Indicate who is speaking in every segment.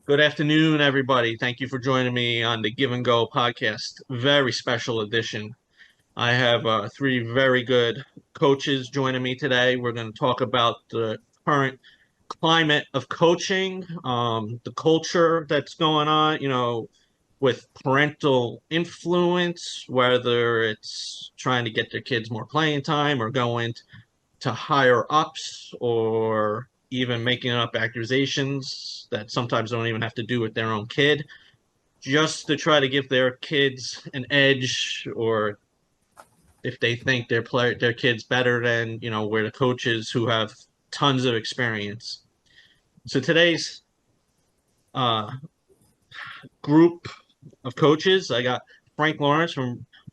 Speaker 1: Good afternoon, everybody. Thank you for joining me on the Give and Go podcast. Very special edition. I have three very good coaches joining me today. We're going to talk about the current climate of coaching, the culture that's going on, with parental influence, whether it's trying to get their kids more playing time or going to higher ups or even making up accusations that sometimes don't even have to do with their own kid, just to try to give their kids an edge, or if they think their kids better than where the coaches who have tons of experience. So today's uh, group of coaches, I got Frank Lawrence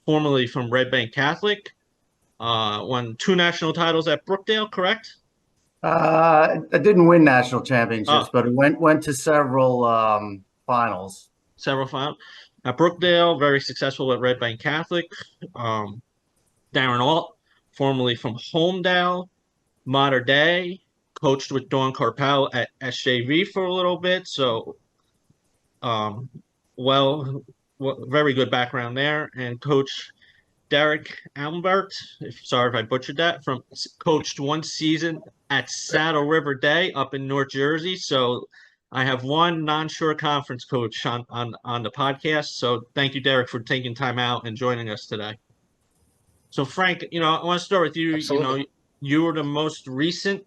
Speaker 1: formerly from Red Bank Catholic, won two national titles at Brookdale, correct?
Speaker 2: I didn't win national championships,
Speaker 1: Oh,
Speaker 2: but it went to several finals.
Speaker 1: several finals. At Brookdale, very successful at Red Bank Catholic. Um, Darren Alt, formerly from Homedale, Mater Day, coached with Dawn Carpel at SJV for a little bit. So, um, well, very good background there. And Coach Derek Albert, sorry if I butchered that, from coached one season at Saddle River Day up in North Jersey. So I have one non-shore conference coach on the podcast. So thank you, Derek, for taking time out and joining us today. So Frank, I want to start with you.
Speaker 3: Absolutely.
Speaker 1: You were the most recent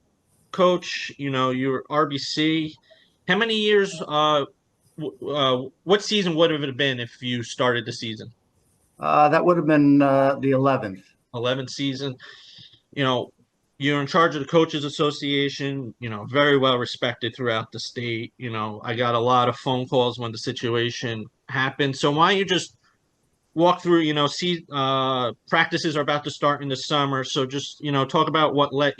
Speaker 1: coach. You were RBC. How many years? What season would it have been if you started the season?
Speaker 2: That would have been the 11th.
Speaker 1: 11th season. You know, you're in charge of the Coaches Association, very well respected throughout the state. I got a lot of phone calls when the situation happened. So why don't you just walk through, see practices are about to start in the summer. So just, talk about what led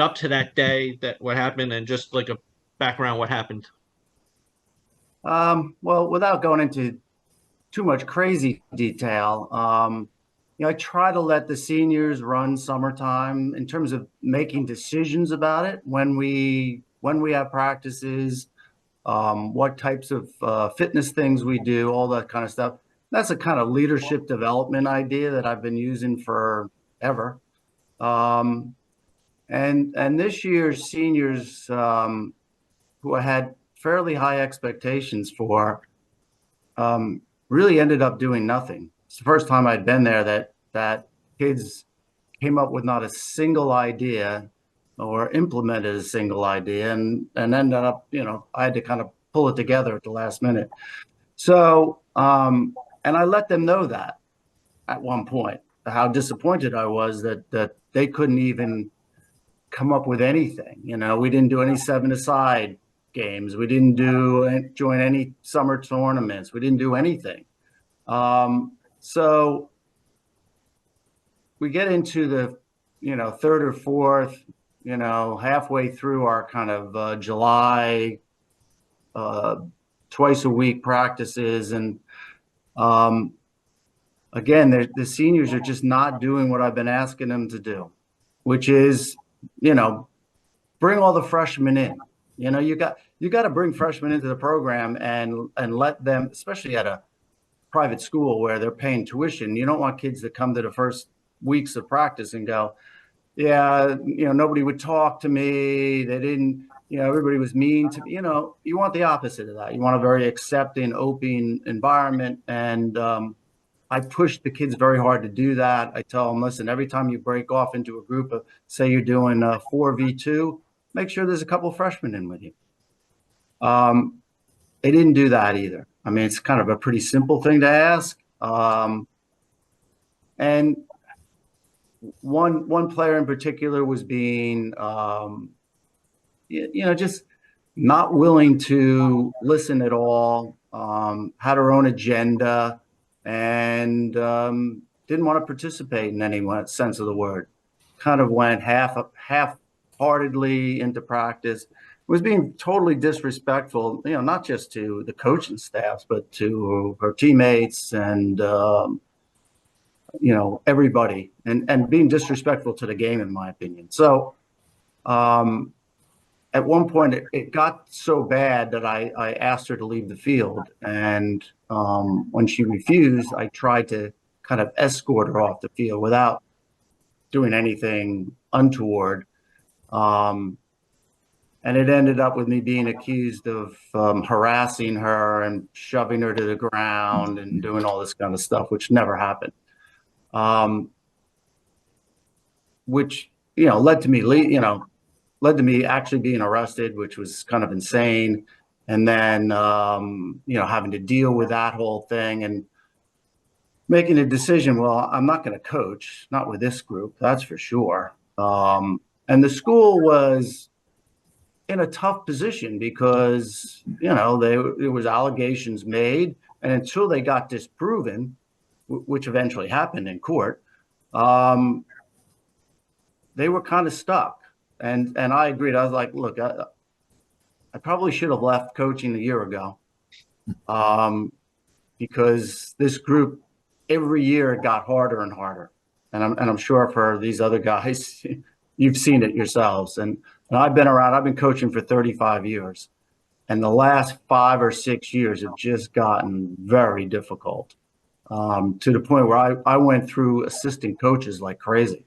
Speaker 1: up to that day, that what happened, and just like a background what happened.
Speaker 2: Well, without going into too much crazy detail, I try to let the seniors run summertime in terms of making decisions about it when we have practices, what types of fitness things we do, all that kind of stuff. That's a kind of leadership development idea that I've been using forever. Um, and this year's seniors, who I had fairly high expectations for, really ended up doing nothing. It's the first time I'd been there that kids came up with not a single idea or implemented a single idea, and ended up, I had to kind of pull it together at the last minute. So, and I let them know that at one point, how disappointed I was that they couldn't even come up with anything. We didn't do any seven-a-side games. We didn't join any summer tournaments. We didn't do anything. So we get into the, third or fourth, halfway through our kind of July, twice a week practices. And again, the seniors are just not doing what I've been asking them to do, which is, bring all the freshmen in. You got to bring freshmen into the program and let them, especially at a private school where they're paying tuition. You don't want kids that come to the first weeks of practice and go, yeah, nobody would talk to me. They didn't, everybody was mean to me. You want the opposite of that. You want a very accepting, open environment. And I push the kids very hard to do that. I tell them, listen, every time you break off into a group of, say you're doing 4v2, make sure there's a couple of freshmen in with you. They didn't do that either. I mean, it's kind of a pretty simple thing to ask. And one player in particular was being, just not willing to listen at all, had her own agenda, and didn't want to participate in any sense of the word. Kind of went half-heartedly into practice. Was being totally disrespectful, not just to the coaching staffs, but to her teammates and, everybody, and being disrespectful to the game, in my opinion. So at one point it got so bad that I asked her to leave the field. And when she refused, I tried to kind of escort her off the field without doing anything untoward. Um, and it ended up with me being accused of harassing her and shoving her to the ground and doing all this kind of stuff, which never happened. Um, which led to me, led to me actually being arrested, which was kind of insane. And then, having to deal with that whole thing and making a decision. Well, I'm not going to coach, not with this group, that's for sure. And the school was in a tough position because, there was allegations made, and until they got disproven, which eventually happened in court, they were kind of stuck. And I agreed. I was like, look, I probably should have left coaching a year ago, because this group every year it got harder and harder. And I'm sure for these other guys, you've seen it yourselves. And I've been around. I've been coaching for 35 years, and the last 5 or 6 years have just gotten very difficult, to the point where I went through assistant coaches like crazy.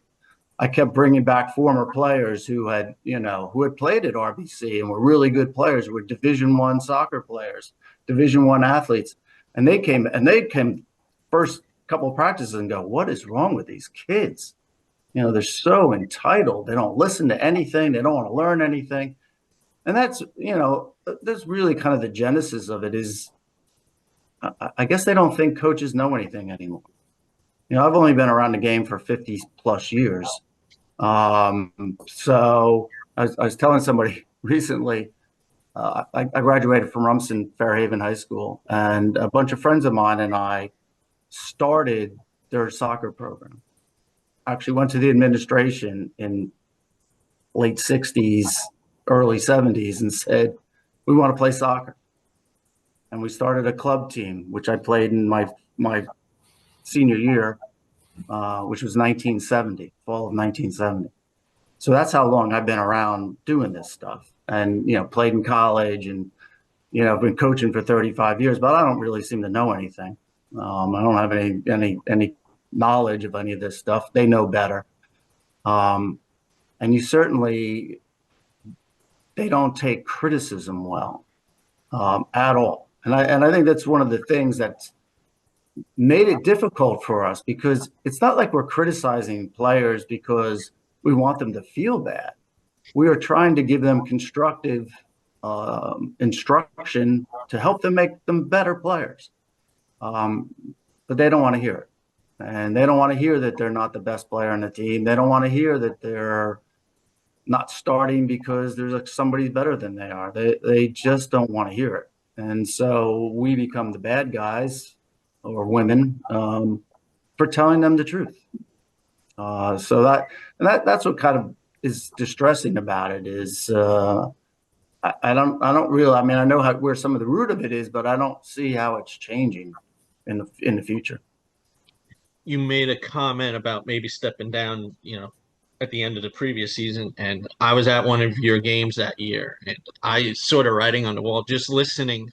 Speaker 2: I kept bringing back former players who had played at RBC and were really good players, were Division I soccer players, Division I athletes, and they came first couple of practices and go, "What is wrong with these kids? They're so entitled. They don't listen to anything. They don't want to learn anything." And that's really kind of the genesis of it. Is I guess they don't think coaches know anything anymore. I've only been around the game for 50 plus years. So I was telling somebody recently, I graduated from Rumson Fairhaven High School, and a bunch of friends of mine and I started their soccer program. Actually went to the administration in late 60s, early 70s and said, we want to play soccer. And we started a club team, which I played in my senior year, which was 1970, fall of 1970. So that's how long I've been around doing this stuff, and played in college, and I've been coaching for 35 years, but I don't really seem to know anything. I don't have any knowledge of any of this stuff. They know better, and they don't take criticism well, at all. And I think that's one of the things that's made it difficult for us, because it's not like we're criticizing players because we want them to feel bad. We are trying to give them constructive instruction to help them make them better players. But they don't want to hear it. And they don't want to hear that they're not the best player on the team. They don't want to hear that they're not starting because there's somebody better than they are. They just don't want to hear it. And so we become the bad guys or women, for telling them the truth. So that's what kind of is distressing about it is, I don't really, I mean, I know where some of the root of it is, but I don't see how it's changing in the future.
Speaker 1: You made a comment about maybe stepping down, at the end of the previous season, and I was at one of your games that year, and I sort of writing on the wall, just listening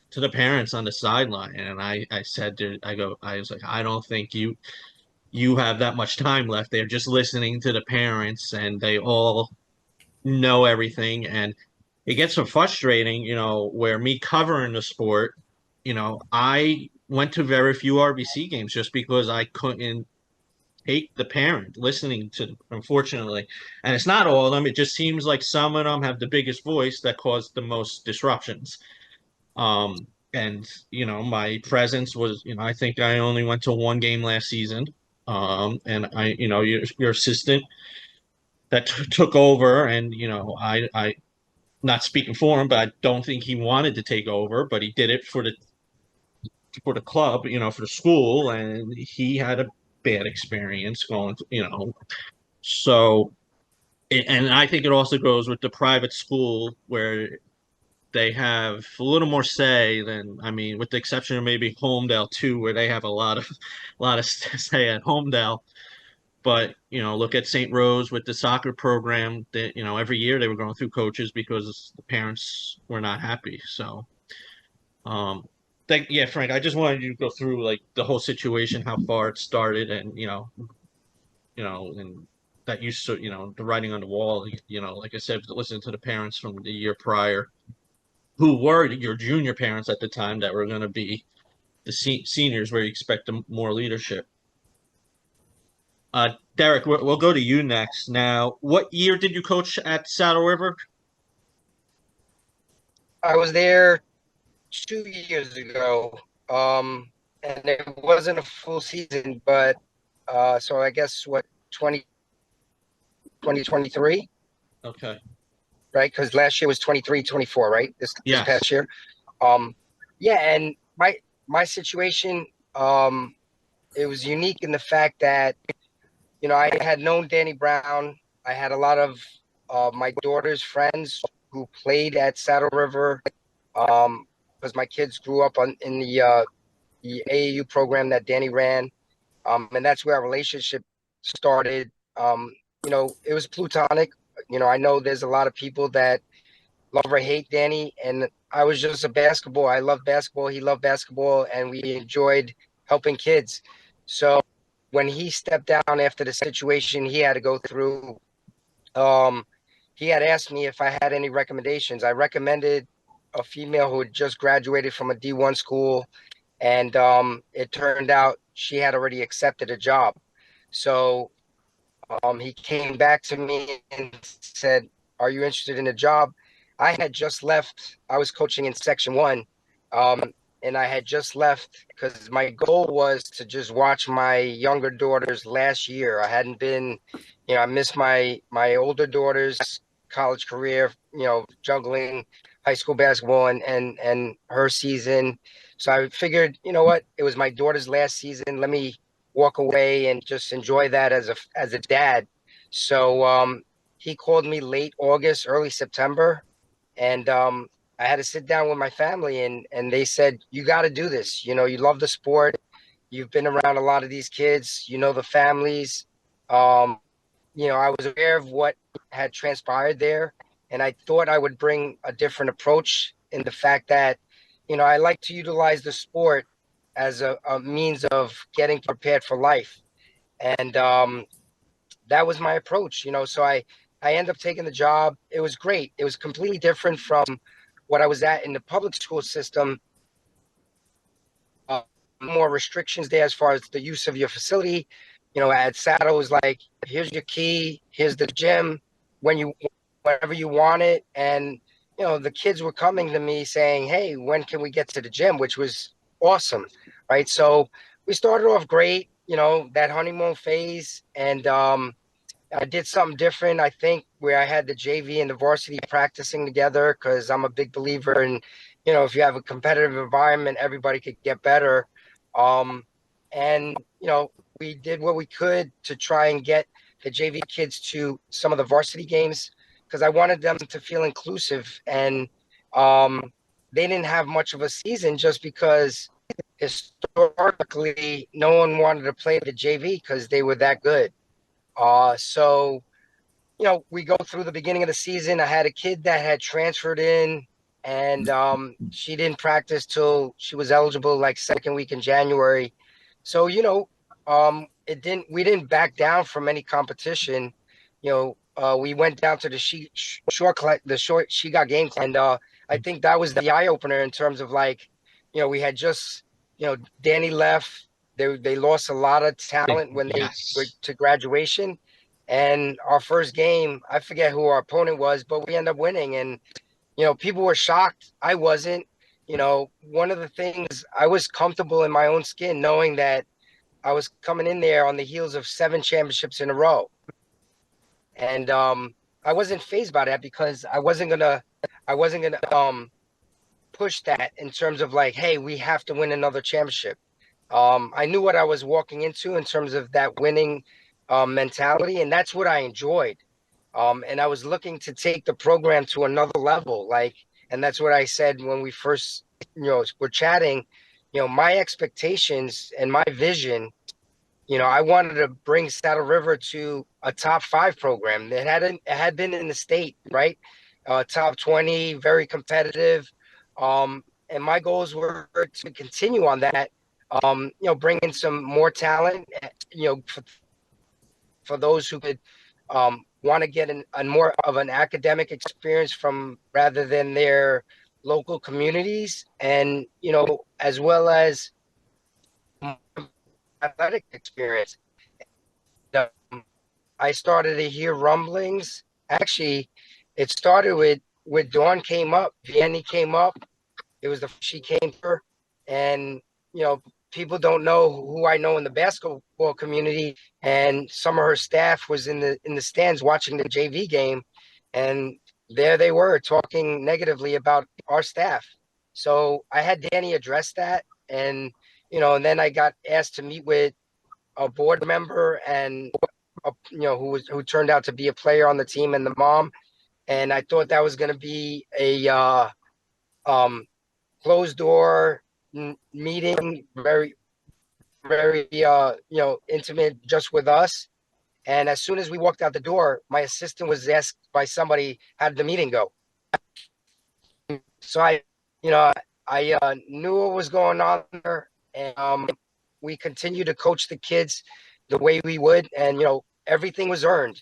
Speaker 1: to the parents on the sideline, and I said to, I was like, I don't think you have that much time left. They're just listening to the parents, and they all know everything, and it gets so frustrating, where me covering the sport, I went to very few RBC games just because I couldn't take the parent listening to them, unfortunately. And it's not all of them. It just seems like some of them have the biggest voice that caused the most disruptions. And my presence was, I think I only went to one game last season. And your assistant that took over, and I not speaking for him, but I don't think he wanted to take over, but he did it for the club, for the school, and he had a bad experience going, so. And I think it also goes with the private school where they have a little more say than, I mean, with the exception of maybe Homedale too, where they have a lot of say at Homedale. But, look at St. Rose with the soccer program that, every year they were going through coaches because the parents were not happy. So, yeah, Frank, I just wanted you to go through like the whole situation, how far it started, and and that you so the writing on the wall. Like I said, listen to the parents from the year prior, who were your junior parents at the time, that were going to be the seniors, where you expect more leadership. Derek, we'll go to you next. Now, what year did you coach at Saddle River?
Speaker 3: I was there 2 years ago, and it wasn't a full season, but so I guess what 2023,
Speaker 1: Okay.
Speaker 3: right? Because last year was 23, 24, right? This
Speaker 1: Yes.
Speaker 3: past year. Um, yeah, and my situation, it was unique in the fact that I had known Danny Brown. I had a lot of my daughter's friends who played at Saddle River, because my kids grew up in the AAU program that Danny ran, and that's where our relationship started. It was plutonic. I know there's a lot of people that love or hate Danny, and I was just a basketball. I love basketball. He loved basketball, and we enjoyed helping kids. So when he stepped down after the situation he had to go through, um, he had asked me if I had any recommendations. I recommended a female who had just graduated from a D1 school, and it turned out she had already accepted a job. So he came back to me and said, "Are you interested in a job?" I had just left. I was coaching in Section 1, and I had just left because my goal was to just watch my younger daughters last year. I hadn't been, I missed my older daughter's college career, juggling high school basketball and her season. So I figured, you know what, it was my daughter's last season. Let me walk away and just enjoy that as a dad. So he called me late August, early September, and I had to sit down with my family, and they said, "You got to do this. You love the sport. You've been around a lot of these kids. You know the families." Um, I was aware of what had transpired there, and I thought I would bring a different approach in the fact that, I like to utilize the sport as a means of getting prepared for life. And that was my approach, so I ended up taking the job. It was great. It was completely different from what I was at in the public school system. More restrictions there as far as the use of your facility. At Saddle, it was like, here's your key, here's the gym, whenever you want it. And the kids were coming to me saying, "Hey, when can we get to the gym?" Which was awesome, right? So we started off great, that honeymoon phase, and I did something different, I think, where I had the JV and the varsity practicing together, because I'm a big believer in, if you have a competitive environment, everybody could get better. Um, and, we did what we could to try and get the JV kids to some of the varsity games, because I wanted them to feel inclusive. And they didn't have much of a season just because historically no one wanted to play the JV because they were that good. So, we go through the beginning of the season. I had a kid that had transferred in, and she didn't practice till she was eligible, like second week in January. So, we didn't back down from any competition. We went down to the she got game, and I think that was the eye opener in terms of, like, we had just, Danny left. They lost a lot of talent when they were
Speaker 1: Yes.
Speaker 3: to graduation. And our first game, I forget who our opponent was, but we ended up winning. And, people were shocked. I wasn't. One of the things, I was comfortable in my own skin, knowing that I was coming in there on the heels of 7 championships in a row. And I wasn't fazed by that, because I wasn't gonna push that in terms of, like, hey, we have to win another championship. I knew what I was walking into in terms of that winning mentality, and that's what I enjoyed. And I was looking to take the program to another level, and that's what I said when we first, were chatting. My expectations and my vision I wanted to bring Saddle River to a top 5 program. It had been in the state, right? Top 20, very competitive. And my goals were to continue on that, bring in some more talent, for those who could want to get a more of an academic experience from rather than their local communities, and as well as athletic experience. Um, I started to hear rumblings. Actually, it started with Dawn came up, Vianney came up. It was she came her, and people don't know who I know in the basketball community, and some of her staff was in the stands watching the JV game, and there they were talking negatively about our staff. So I had Danny address that, and and then I got asked to meet with a board member and who turned out to be a player on the team and the mom, and I thought that was going to be a um, closed door meeting, very very intimate, just with us. And as soon as we walked out the door, my assistant was asked by somebody, how did the meeting go? So you know I knew what was going on there, and we continued to coach the kids the way we would, and everything was earned.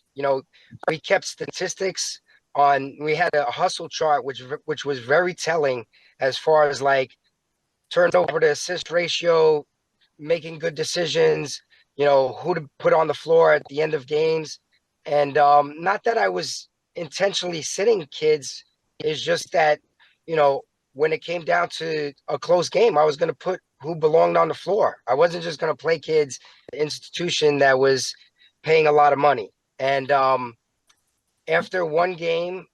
Speaker 3: We kept statistics on. We had a hustle chart, which was very telling as far as like turnover to assist ratio, making good decisions, who to put on the floor at the end of games. And not that I was intentionally sitting kids, it's just that, when it came down to a close game, I was going to put who belonged on the floor. I wasn't just going to play kids, the institution that was paying a lot of money. And after one game,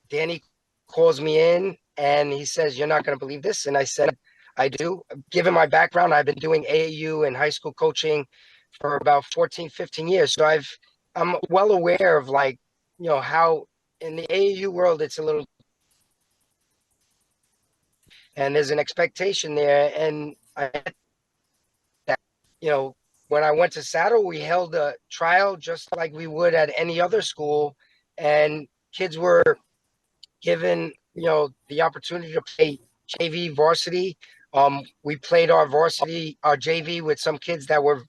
Speaker 3: Danny calls me in and he says, "You're not going to believe this." And I said, "I do." Given my background, I've been doing AAU and high school coaching for about 14, 15 years. So I'm well aware of how in the AAU world, it's a little, and there's an expectation there. And you know, when I went to Saddle, we held a trial just like we would at any other school, and kids were given, the opportunity to play JV varsity. We played our JV with some kids that were,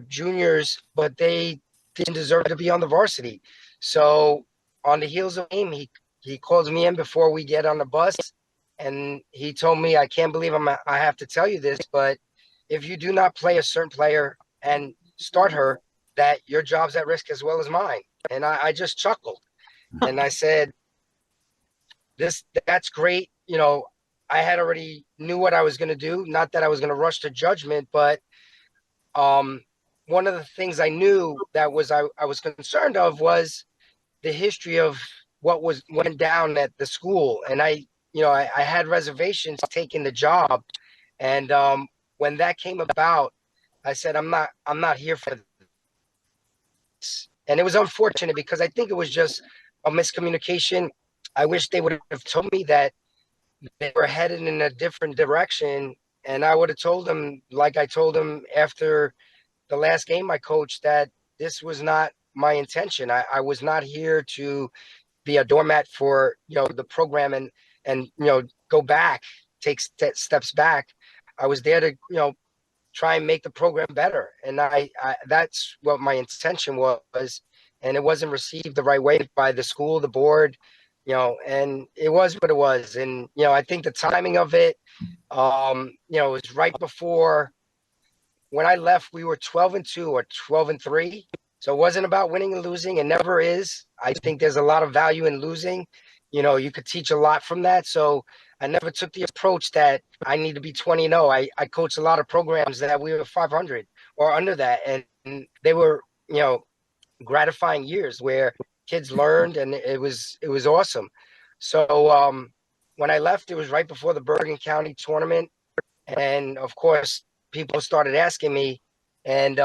Speaker 3: juniors, but they didn't deserve to be on the varsity. So on the heels of the game, he calls me in before we get on the bus, and he told me, "I can't believe I have to tell you this, but if you do not play a certain player and start her, that your job's at risk as well as mine." And I just chuckled, and I said, that's great. I had already knew what I was going to do. Not that I was going to rush to judgment, but one of the things I knew that I was concerned of was the history of what went down at the school. And I had reservations taking the job. And when that came about, I said, I'm not here for this. And it was unfortunate because I think it was just a miscommunication. I wish they would have told me that they were headed in a different direction. And I would have told them, like I told them after the last game I coached, that this was not my intention. I was not here to be a doormat for, the program and go back, take steps back. I was there to, try and make the program better. And I that's what my intention was. And it wasn't received the right way by the school, the board, and it was what it was. And, I think the timing of it, it was right before when I left, we were 12-2 or 12-3. So it wasn't about winning and losing. It never is. I think there's a lot of value in losing. You could teach a lot from that. So I never took the approach that I need to be 20-0. I coached a lot of programs that we were 500 or under that. And they were, gratifying years where kids learned, and it was awesome. So when I left, it was right before the Bergen County tournament. And of course, people started asking me, and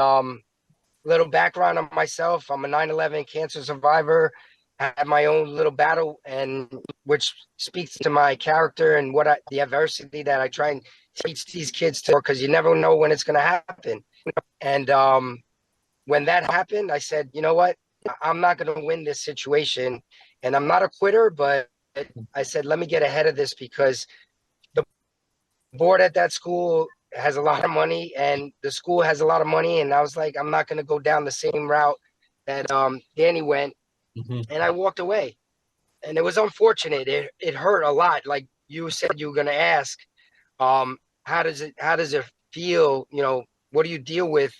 Speaker 3: little background on myself. I'm a 9/11 cancer survivor. I had my own little battle, and which speaks to my character and the adversity that I try and teach these kids to, because you never know when it's going to happen. And when that happened, I said, you know what? I'm not going to win this situation. And I'm not a quitter, but I said, let me get ahead of this because the board at that school has a lot of money and the school has a lot of money. And I was like, I'm not going to go down the same route that Danny went.
Speaker 1: Mm-hmm.
Speaker 3: And I walked away. And it was unfortunate. It hurt a lot. Like you said, you were going to ask, how does it feel? You know, what do you deal with?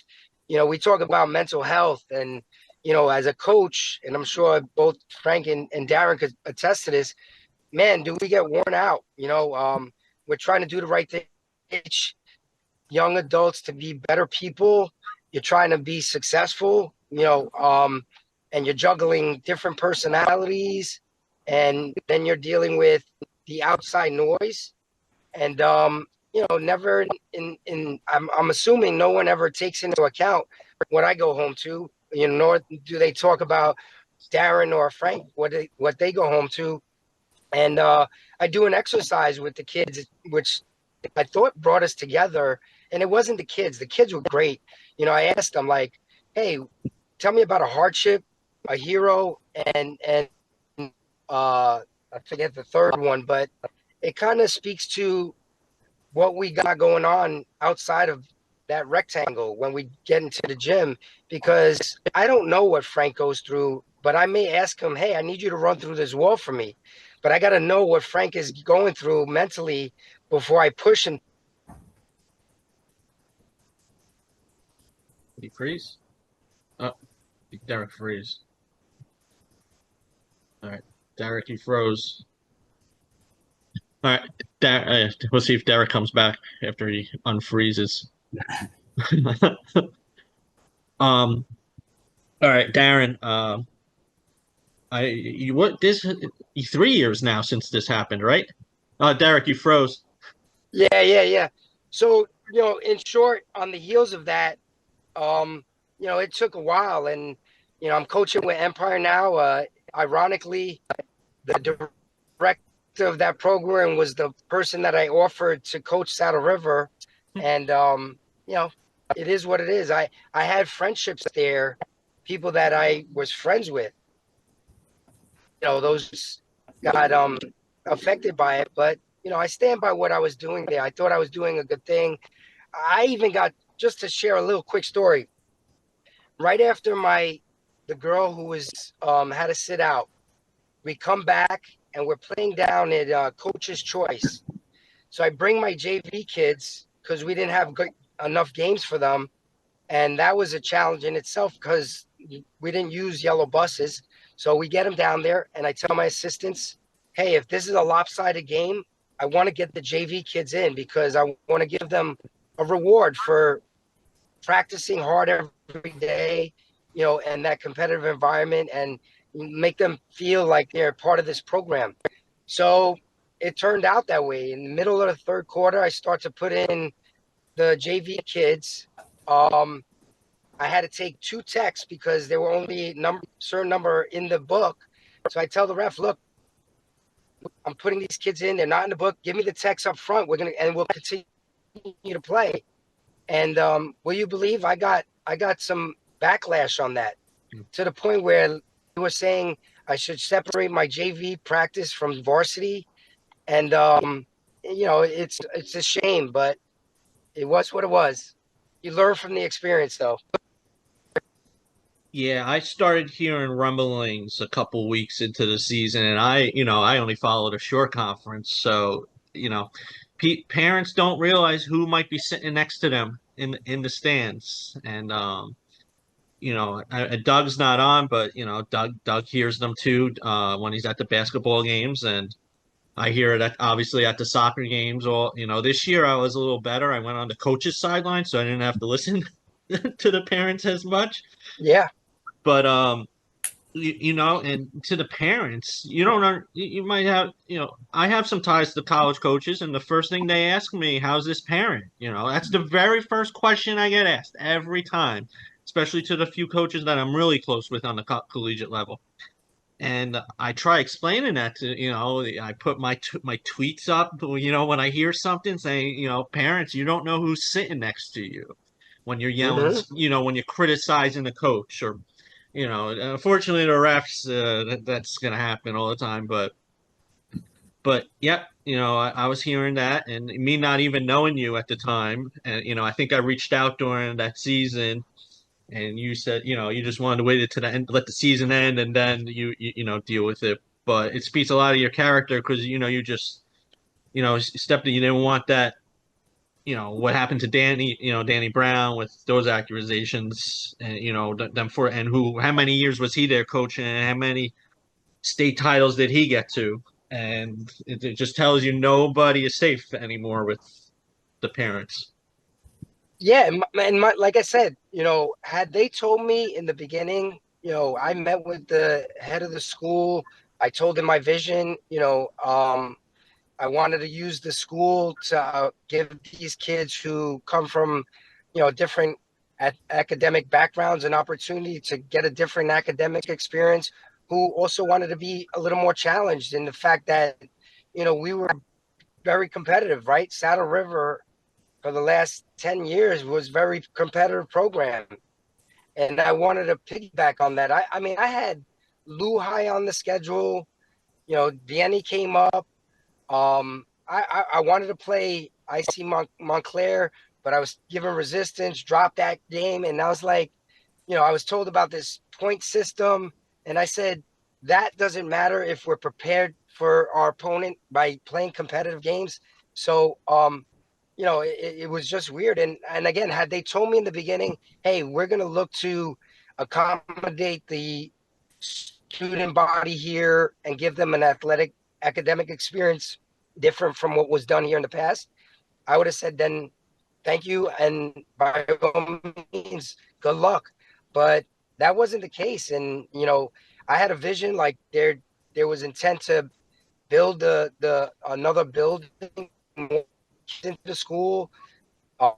Speaker 3: You know, we talk about mental health and, you know, as a coach, and I'm sure both Frank and Darren could attest to this, man, do we get worn out? You know, we're trying to do the right thing, teach young adults to be better people. You're trying to be successful, you know, and you're juggling different personalities, and then you're dealing with the outside noise. And you know, never in I'm assuming no one ever takes into account what I go home to, you know, nor do they talk about Darren or Frank what they go home to. And I do an exercise with the kids, which I thought brought us together. And it wasn't the kids. The kids were great. You know, I asked them like, hey, tell me about a hardship, a hero, and I forget the third one, but it kind of speaks to what we got going on outside of that rectangle when we get into the gym, because I don't know what Frank goes through, but I may ask him, hey, I need you to run through this wall for me. But I got to know what Frank is going through mentally before I push him.
Speaker 1: Did he freeze? Oh, Derek freeze. All right, Derek, you froze. All right, we'll see if Derek comes back after he unfreezes. All right, Darren. What this 3 years now since this happened, right? Derek, you froze.
Speaker 3: Yeah. So, you know, in short, on the heels of that, you know, it took a while, and you know, I'm coaching with Empire now. Ironically, the director of that program was the person that I offered to coach Saddle River, and you know, it is what it is. I had friendships there, people that I was friends with. You know, those got affected by it, but you know, I stand by what I was doing there. I thought I was doing a good thing. I even got, just to share a little quick story, right after the girl who was had to sit out, we come back and we're playing down at Coach's Choice. So I bring my JV kids because we didn't have enough games for them, and that was a challenge in itself because we didn't use yellow buses. So we get them down there, and I tell my assistants, hey, if this is a lopsided game, I want to get the JV kids in because I want to give them a reward for practicing hard every day, you know, and that competitive environment, and make them feel like they're part of this program. So it turned out that way. In the middle of the third quarter, I start to put in the JV kids. I had to take 2 texts because there were only certain number in the book. So I tell the ref, look, I'm putting these kids in. They're not in the book. Give me the text up front. We'll continue to play. And will you believe I got some backlash on that, to the point where they were saying I should separate my JV practice from varsity. And you know, it's a shame, but it was what it was. You learn from the experience, though.
Speaker 1: Yeah, I started hearing rumblings a couple weeks into the season, and I only followed a short conference, so parents don't realize who might be sitting next to them in the stands, and Doug's not on, but Doug hears them too when he's at the basketball games, and I hear it obviously at the soccer games. All this year I was a little better. I went on the coach's sideline, so I didn't have to listen to the parents as much.
Speaker 3: Yeah.
Speaker 1: But and to the parents, you don't know, you might have, I have some ties to college coaches, and the first thing they ask me, how's this parent? That's the very first question I get asked every time, especially to the few coaches that I'm really close with on the collegiate level. And I try explaining that to, I put my tweets up, when I hear something saying, parents, you don't know who's sitting next to you when you're yelling, when you're criticizing the coach, or unfortunately the refs, that's going to happen all the time. But yeah, I was hearing that, and me not even knowing you at the time, and I think I reached out during that season, and you said you just wanted to wait to the end, let the season end, and then you deal with it. But it speaks a lot of your character, because you just stepped in. You didn't want that. What happened to Danny Brown with those accusations, and them for, and how many years was he there coaching, and how many state titles did he get to? And it just tells you nobody is safe anymore with the parents.
Speaker 3: Yeah, like I said, had they told me in the beginning, I met with the head of the school. I told him my vision. I wanted to use the school to give these kids who come from, different academic backgrounds an opportunity to get a different academic experience, who also wanted to be a little more challenged in the fact that, we were very competitive, right? Saddle River for the last 10 years was very competitive program. And I wanted to piggyback on that. I mean, I had Lou High on the schedule. Danny came up. I wanted to play IC Montclair, but I was given resistance, dropped that game. And I was like, I was told about this point system. And I said, that doesn't matter if we're prepared for our opponent by playing competitive games. So, it was just weird. And again, had they told me in the beginning, hey, we're going to look to accommodate the student body here and give them an academic experience different from what was done here in the past, I would have said, then thank you. And by all means, good luck. But that wasn't the case. And, I had a vision, like there was intent to build another building into the school. Uh,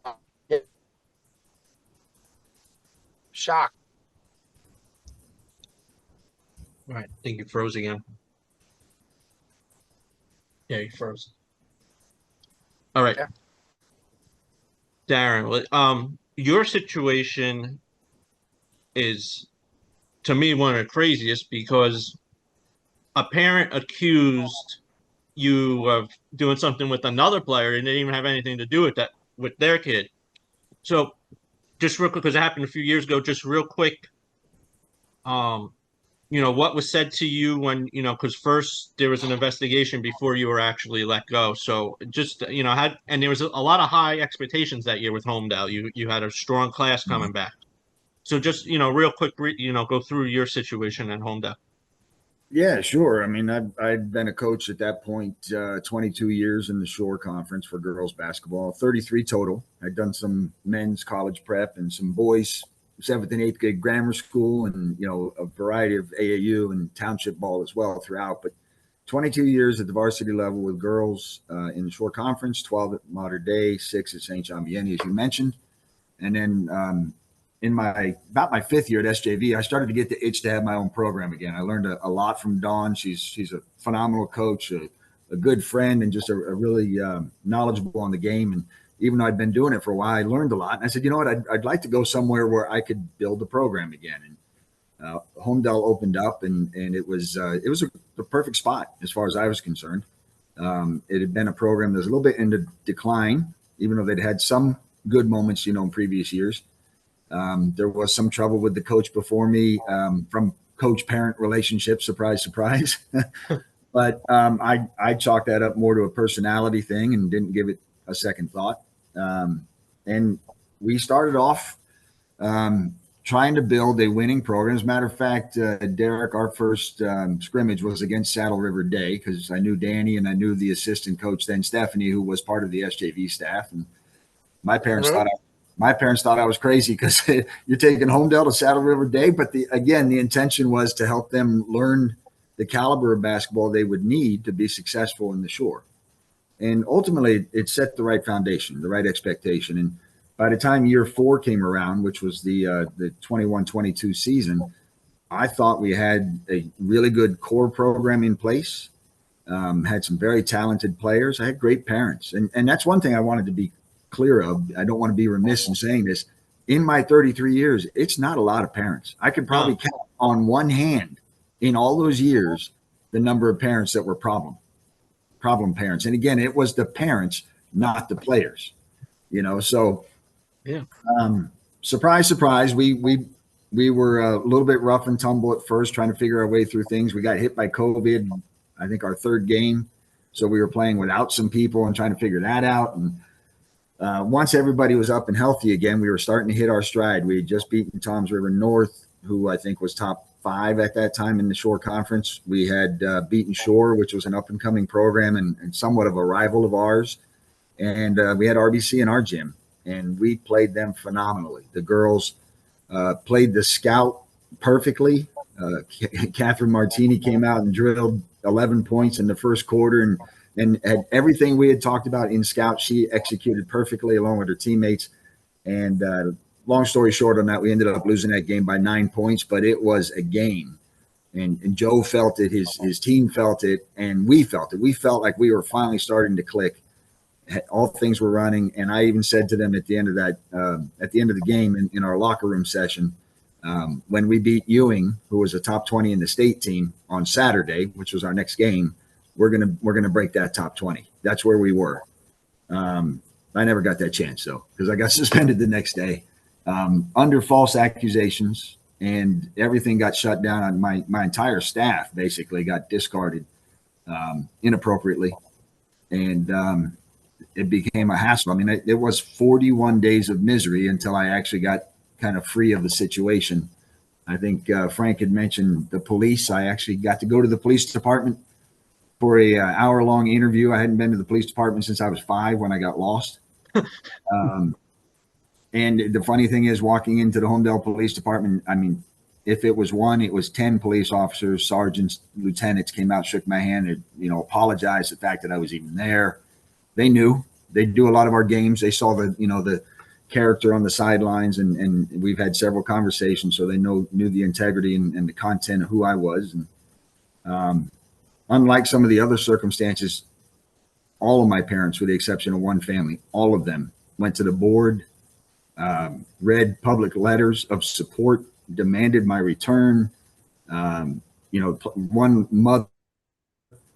Speaker 3: Shock.
Speaker 1: All right, I think you froze again. Yeah, you froze. All right,
Speaker 3: Yeah.
Speaker 1: Darren. Your situation is, to me, one of the craziest, because a parent accused you of doing something with another player and didn't even have anything to do with that, with their kid. So just real quick, because it happened a few years ago, just real quick, what was said to you when, because first there was an investigation before you were actually let go. So just, and there was a lot of high expectations that year with Homedale. You had a strong class coming back. So just, real quick, go through your situation at Homedale.
Speaker 4: Yeah, sure. I mean, I'd been a coach at that point, 22 years in the Shore Conference for girls basketball, 33 total. I'd done some men's college prep and some boys 7th and 8th grade grammar school, and a variety of AAU and township ball as well throughout. But 22 years at the varsity level with girls in the Shore Conference, 12 at Mater Dei, 6 at St. John Vianney, as you mentioned, and then in about my 5th year at SJV, I started to get the itch to have my own program again. I learned a lot from Dawn. She's a phenomenal coach, a good friend, and just a really knowledgeable on the game. And even though I'd been doing it for a while, I learned a lot. And I said, you know what, I'd like to go somewhere where I could build a program again. And Homedale opened up, and it was the perfect spot as far as I was concerned. It had been a program that was a little bit into decline, even though they'd had some good moments, in previous years. There was some trouble with the coach before me from coach-parent relationship, surprise, surprise. But I chalked that up more to a personality thing and didn't give it a second thought. And we started off trying to build a winning program. As a matter of fact, Derek, our first scrimmage was against Saddle River Day, because I knew Danny and I knew the assistant coach then, Stephanie, who was part of the SJV staff. And my parents thought I was crazy, because you're taking Homedale to Saddle River Day. But the intention was to help them learn the caliber of basketball they would need to be successful in the Shore. And ultimately, it set the right foundation, the right expectation. And by the time year 4 came around, which was the 21-22 season, I thought we had a really good core program in place, had some very talented players. I had great parents. And that's one thing I wanted to be clear of. I don't want to be remiss in saying this. in my 33 years, it's not a lot of parents. I could probably count on one hand in all those years the number of parents that were problem parents. And again, it was the parents, not the players. So
Speaker 1: Yeah.
Speaker 4: Surprise, surprise. We were a little bit rough and tumble at first, trying to figure our way through things. We got hit by COVID, I think our third game. So we were playing without some people and trying to figure that out. And once everybody was up and healthy again, we were starting to hit our stride. We had just beaten Toms River North, who I think was top 5 at that time in the Shore Conference. We had beaten Shore, which was an up and coming program and somewhat of a rival of ours. And we had RBC in our gym, and we played them phenomenally. The girls played the scout perfectly. Catherine Martini came out and drilled 11 points in the first quarter and had everything we had talked about in scout. She executed perfectly along with her teammates. And long story short on that, we ended up losing that game by 9 points, but it was a game. And Joe felt it, his team felt it, and we felt it. We felt like we were finally starting to click. All things were running, and I even said to them at the end of that, at the end of the game in our locker room session, when we beat Ewing, who was a top 20 in the state team on Saturday, which was our next game, we're gonna break that top 20. That's where we were. I never got that chance though, because I got suspended the next day under false accusations, and everything got shut down. On my entire staff basically got discarded inappropriately, and it became a hassle. I mean, it was 41 days of misery until I actually got kind of free of the situation. I think Frank had mentioned the police. I actually got to go to the police department for a hour-long interview. I hadn't been to the police department since I was 5 when I got lost. And the funny thing is, walking into the Homedale Police Department, I mean, if it was one, it was 10 police officers, sergeants, lieutenants came out, shook my hand, and, apologized the fact that I was even there. They knew. They do a lot of our games. They saw the character on the sidelines, and we've had several conversations, so they knew the integrity and the content of who I was. And unlike some of the other circumstances, all of my parents, with the exception of one family, all of them went to the board, read public letters of support, demanded my return. One mother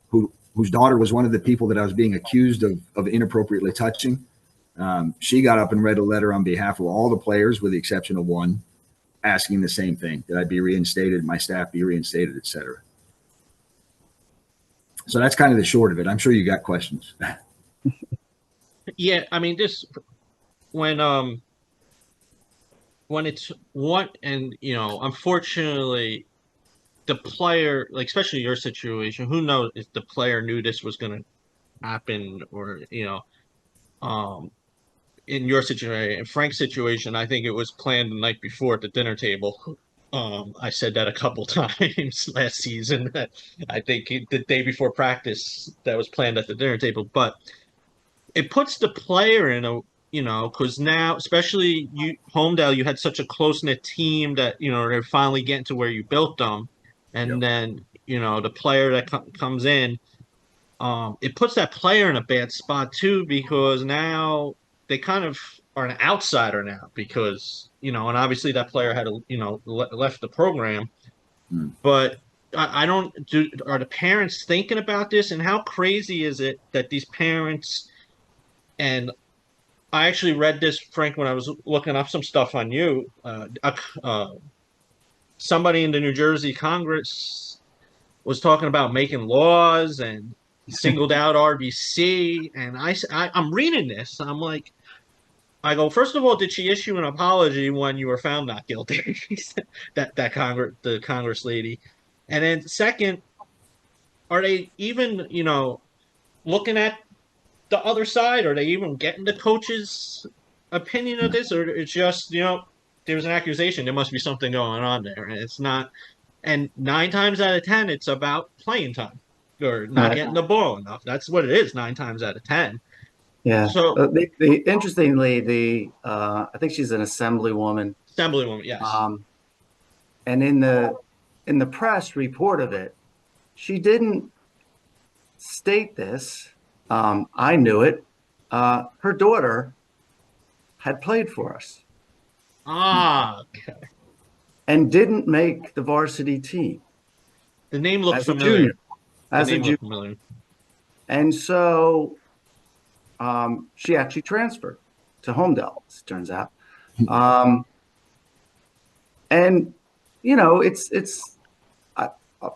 Speaker 4: whose daughter was one of the people that I was being accused of inappropriately touching. She got up and read a letter on behalf of all the players, with the exception of one, asking the same thing, that I be reinstated, my staff be reinstated, et cetera. So that's kind of the short of it. I'm sure you got questions.
Speaker 1: Yeah, I mean, this when it's one, and unfortunately, the player, like especially your situation, who knows if the player knew this was going to happen, or in your situation, in Frank's situation, I think it was planned the night before at the dinner table. I said that a couple times last season. I think the day before practice that was planned at the dinner table, but it puts the player in a, because now, especially Homedale, you had such a close knit team that they're finally getting to where you built them, and
Speaker 4: Yep.
Speaker 1: then the player that comes in, it puts that player in a bad spot too, because now they kind of are an outsider now, because and obviously that player had left the program, but I don't do. Are the parents thinking about this, and how crazy is it that these parents, and I actually read this, Frank, when I was looking up some stuff on you. Somebody in the New Jersey Congress was talking about making laws and singled out RBC. And I'm reading this. I'm like, I go, first of all, did she issue an apology when you were found not guilty? The Congress lady. And then second, are they even, looking at the other side? Are they even getting the coach's opinion of this? Or it's just, there's an accusation. There must be something going on there. And it's not. And 9 times out of 10, it's about playing time or not getting the ball enough. That's what it is, 9 times out of 10.
Speaker 2: Yeah.
Speaker 1: So
Speaker 2: Interestingly, I think she's an assemblywoman.
Speaker 1: Assemblywoman, yes.
Speaker 2: And in the press report of it, she didn't state this. I knew it. Her daughter had played for us.
Speaker 1: Ah,
Speaker 2: and didn't make the varsity team
Speaker 1: the name looked
Speaker 2: as a
Speaker 1: familiar.
Speaker 2: junior.
Speaker 1: The
Speaker 2: As a
Speaker 1: name
Speaker 2: junior.
Speaker 1: looked familiar.
Speaker 2: And so she actually transferred to Homedale, as it turns out. And, you know,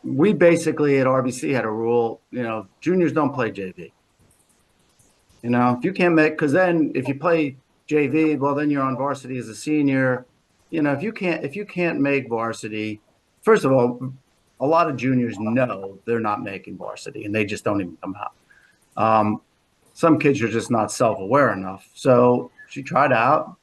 Speaker 2: we basically at RBC had a rule, you know, juniors don't play JV. You know, if you can't make, because then if you play JV, well, then you're on varsity as a senior. You know, if you can't make varsity, first of all, a lot of juniors know they're not making varsity and they just don't even come out. Some kids are just not self-aware enough. So she tried out.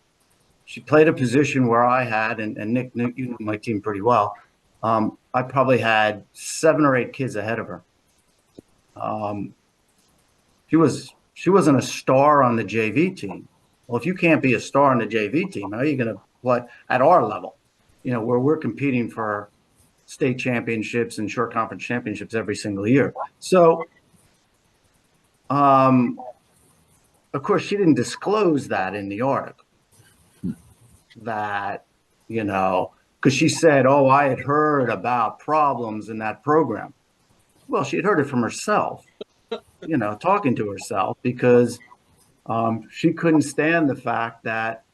Speaker 2: She played a position where I had, and Nick, you know my team pretty well. I probably had 7 or 8 kids ahead of her. She wasn't a star on the JV team. Well, if you can't be a star on the JV team, how are you going to play at our level? You know, where we're competing for state championships and short conference championships every single year. So, of course, she didn't disclose that in the article. That, you know, because she said, "Oh, I had heard about problems in that program." Well, she had heard it from herself, you know, talking to herself, because she couldn't stand the fact that,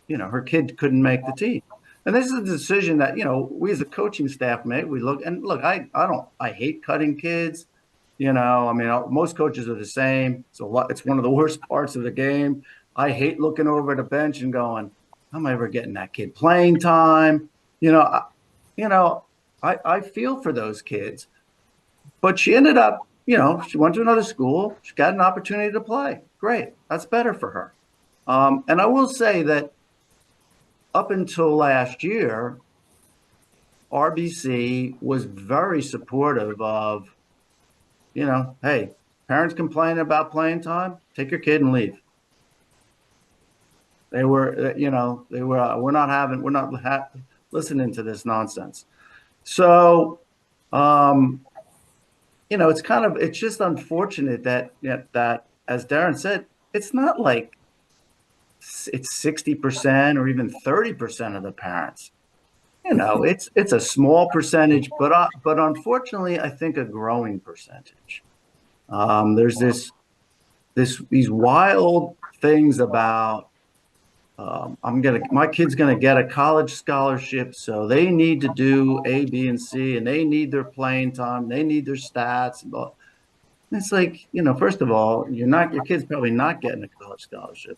Speaker 2: you know, her kid couldn't make the team. And this is a decision that, you know, we as a coaching staff made. We look, I hate cutting kids. You know, I mean, most coaches are the same. It's one of the worst parts of the game. I hate looking over the bench and going, "How am I ever getting that kid playing time?" You know, I feel for those kids. But she ended up, you know, she went to another school. She got an opportunity to play. Great. That's better for her. And I will say that up until last year, RBC was very supportive of, you know, hey, parents complain about playing time, take your kid and leave. They were, you know, we're not listening to this nonsense. So, you know, it's just unfortunate that as Darren said, it's not like it's 60% or even 30% of the parents. You know, it's a small percentage, but unfortunately, I think a growing percentage. There's these wild things about my kid's gonna get a college scholarship, so they need to do A, B, and C, and they need their playing time, they need their stats. And it's like, you know, first of all, your kid's probably not getting a college scholarship.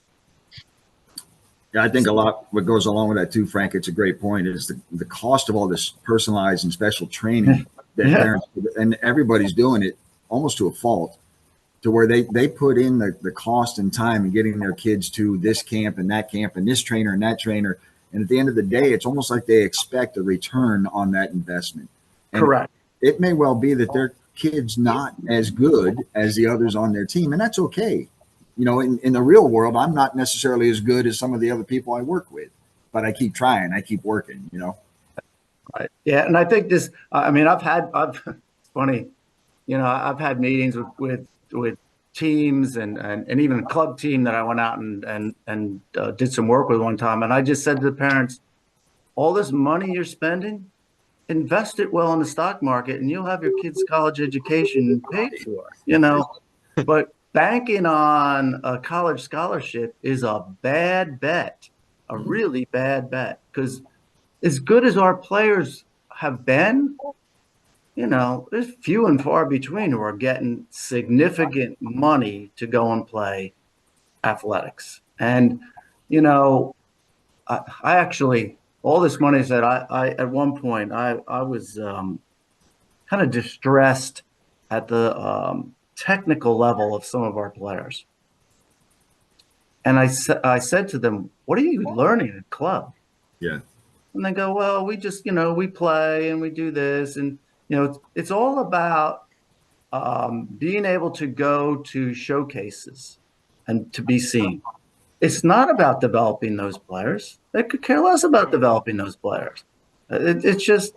Speaker 4: Yeah, I think a lot what goes along with that too, Frank. It's a great point. Is the cost of all this personalized and special training that parents and everybody's doing it almost to a fault, to where they put in the cost and time in getting their kids to this camp and this trainer and that trainer. And at the end of the day, it's almost like they expect a return on that investment. And
Speaker 2: correct.
Speaker 4: It may well be that their kid's not as good as the others on their team, and that's okay. You know, in the real world, I'm not necessarily as good as some of the other people I work with, but I keep trying, I keep working, you know?
Speaker 2: Right. Yeah. And I think it's funny, you know, I've had meetings with teams and even a club team that I went out and did some work with one time. And I just said to the parents, all this money you're spending, invest it well in the stock market and you'll have your kids' college education paid for, you know, but banking on a college scholarship is a bad bet, a really bad bet, because as good as our players have been, you know, there's few and far between who are getting significant money to go and play athletics. And, you know, I actually, all this money that I at one point, I was kind of distressed at the technical level of some of our players. And I said to them, "What are you learning in club?"
Speaker 4: Yeah.
Speaker 2: And they go, "Well, we just, you know, we play and we do this." And, you know, it's all about being able to go to showcases and to be seen. It's not about developing those players. They could care less about developing those players. It's just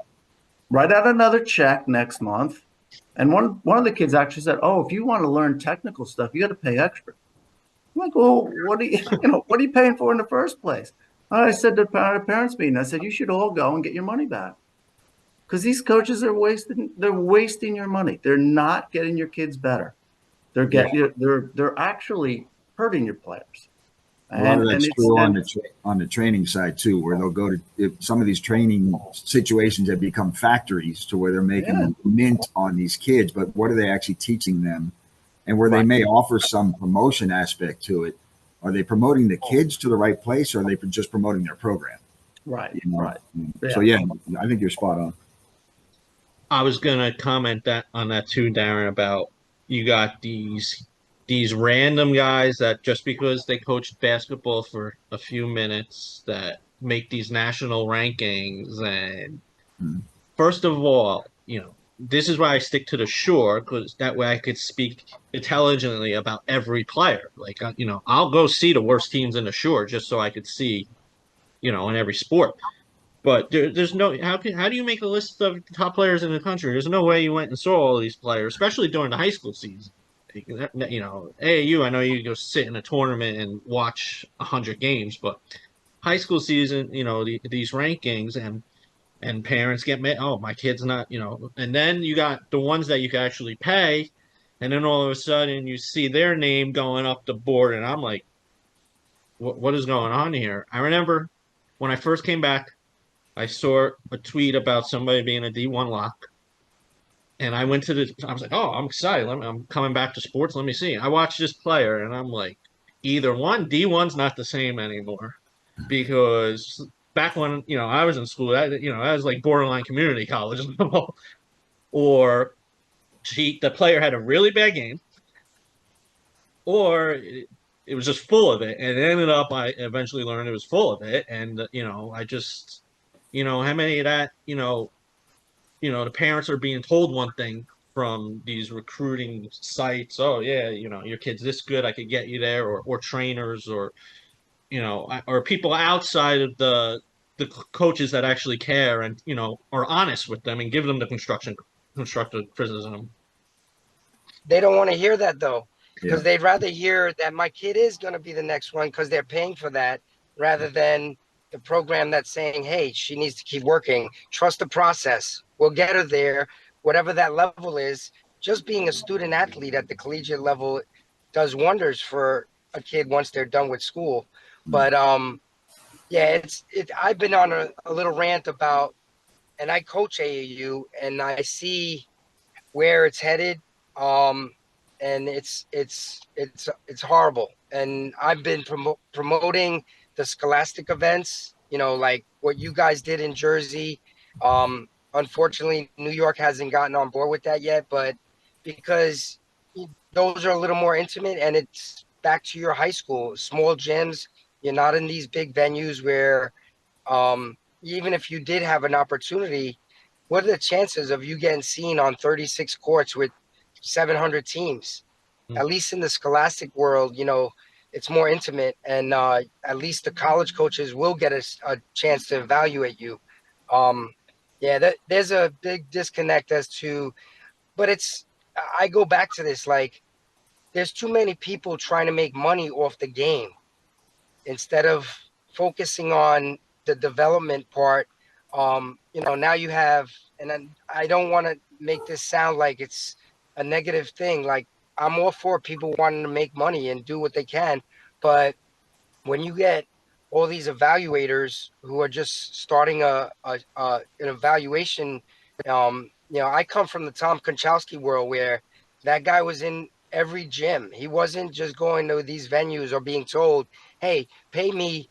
Speaker 2: write out another check next month. And one of the kids actually said, "Oh, if you want to learn technical stuff, you got to pay extra." I'm like, "Well, what are you, what are you paying for in the first place?" I said to the parents meeting, I said, you should all go and get your money back. Because these coaches are wasting your money. They're not getting your kids better. They're actually hurting your players.
Speaker 4: A lot of
Speaker 2: And
Speaker 4: that's
Speaker 2: it's
Speaker 4: true on
Speaker 2: and
Speaker 4: the training side too, where they'll go to some of these training situations have become factories to where they're
Speaker 2: yeah,
Speaker 4: making mint on these kids. But what are they actually teaching them? And where they
Speaker 2: right,
Speaker 4: may offer some promotion aspect to it, are they promoting the kids to the right place, or are they just promoting their program?
Speaker 2: right,
Speaker 4: You know?
Speaker 2: right.
Speaker 4: So
Speaker 2: Yeah.
Speaker 4: yeah, I think you're spot on.
Speaker 1: I was gonna comment that on that too, Darren, about you got these random guys that just because they coached basketball for a few minutes that make these national rankings. And
Speaker 4: Hmm.
Speaker 1: first of all, this is why I stick to the shore, because that way I could speak intelligently about every player. Like, I'll go see the worst teams in the shore just so I could see, in every sport. But there's no how do you make a list of the top players in the country? There's no way you went and saw all these players, especially during the high school season. AAU, I know you go sit in a tournament and watch 100 games, but high school season, these rankings and parents get mad. Oh, my kid's not, and then you got the ones that you can actually pay, and then all of a sudden you see their name going up the board, and I'm like, what is going on here? I remember when I first came back. I saw a tweet about somebody being a D1 lock, and I was like, oh, I'm excited. I'm coming back to sports. Let me see. I watched this player, and I'm like, either one, D1's not the same anymore, because back when I was in school, that was like borderline community college level, or the player had a really bad game, or it was just full of it, and it ended up I eventually learned it was full of it, and I just how many of that the parents are being told one thing from these recruiting sites. Oh yeah, your kid's this good, I could get you there, or trainers, or people outside of the coaches that actually care and are honest with them and give them the constructive criticism.
Speaker 3: They don't want to hear that though,
Speaker 4: Yeah.
Speaker 3: because they'd rather hear that my kid is going to be the next one because they're paying for that, rather than the program that's saying, hey, she needs to keep working. Trust the process. We'll get her there, whatever that level is. Just being a student athlete at the collegiate level does wonders for a kid once they're done with school. But yeah, I've been on a little rant about, and I coach AAU, and I see where it's headed. Um, and it's horrible. And I've been promoting the scholastic events, like what you guys did in Jersey. Unfortunately, New York hasn't gotten on board with that yet, but because those are a little more intimate, and it's back to your high school, small gyms. You're not in these big venues where, even if you did have an opportunity, what are the chances of you getting seen on 36 courts with 700 teams?
Speaker 1: Mm.
Speaker 3: At least in the scholastic world, it's more intimate, and at least the college coaches will get a chance to evaluate you. Um, yeah, there's a big disconnect as to, but I go back to this, like, there's too many people trying to make money off the game instead of focusing on the development part. Now you have, and then I don't want to make this sound like it's a negative thing. Like, I'm all for people wanting to make money and do what they can, but when you get all these evaluators who are just starting an evaluation, I come from the Tom Konchowski world where that guy was in every gym. He wasn't just going to these venues or being told, hey, pay me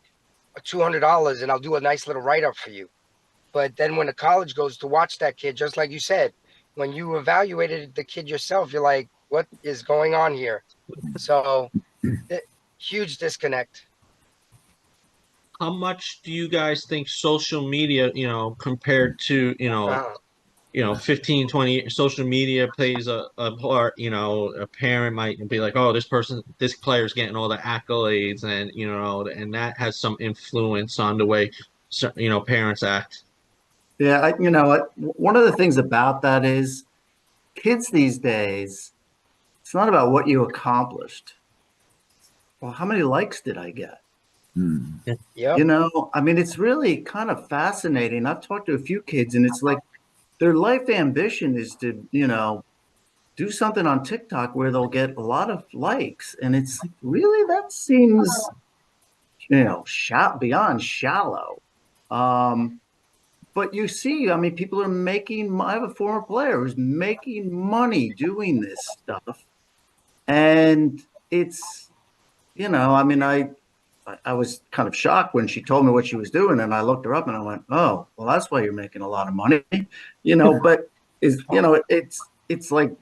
Speaker 3: $200 and I'll do a nice little write-up for you. But then when the college goes to watch that kid, just like you said, when you evaluated the kid yourself, you're like, what is going on here? So huge disconnect.
Speaker 1: How much do you guys think social media, compared to, 15, 20 social media plays a part? A parent might be like, oh, this player's getting all the accolades, and, and that has some influence on the way, parents act.
Speaker 2: Yeah, you know what? One of the things about that is kids these days, it's not about what you accomplished. Well, how many likes did I get?
Speaker 3: Yep.
Speaker 2: You know, I mean, it's really kind of fascinating. I've talked to a few kids, and it's like their life ambition is to, do something on TikTok where they'll get a lot of likes. And it's like, really, that seems, beyond shallow. Um, but you see, I mean, people are making, I have a former player who's making money doing this stuff. And it's, I mean, I was kind of shocked when she told me what she was doing, and I looked her up and I went, "Oh, well, that's why you're making a lot of money," But it's like,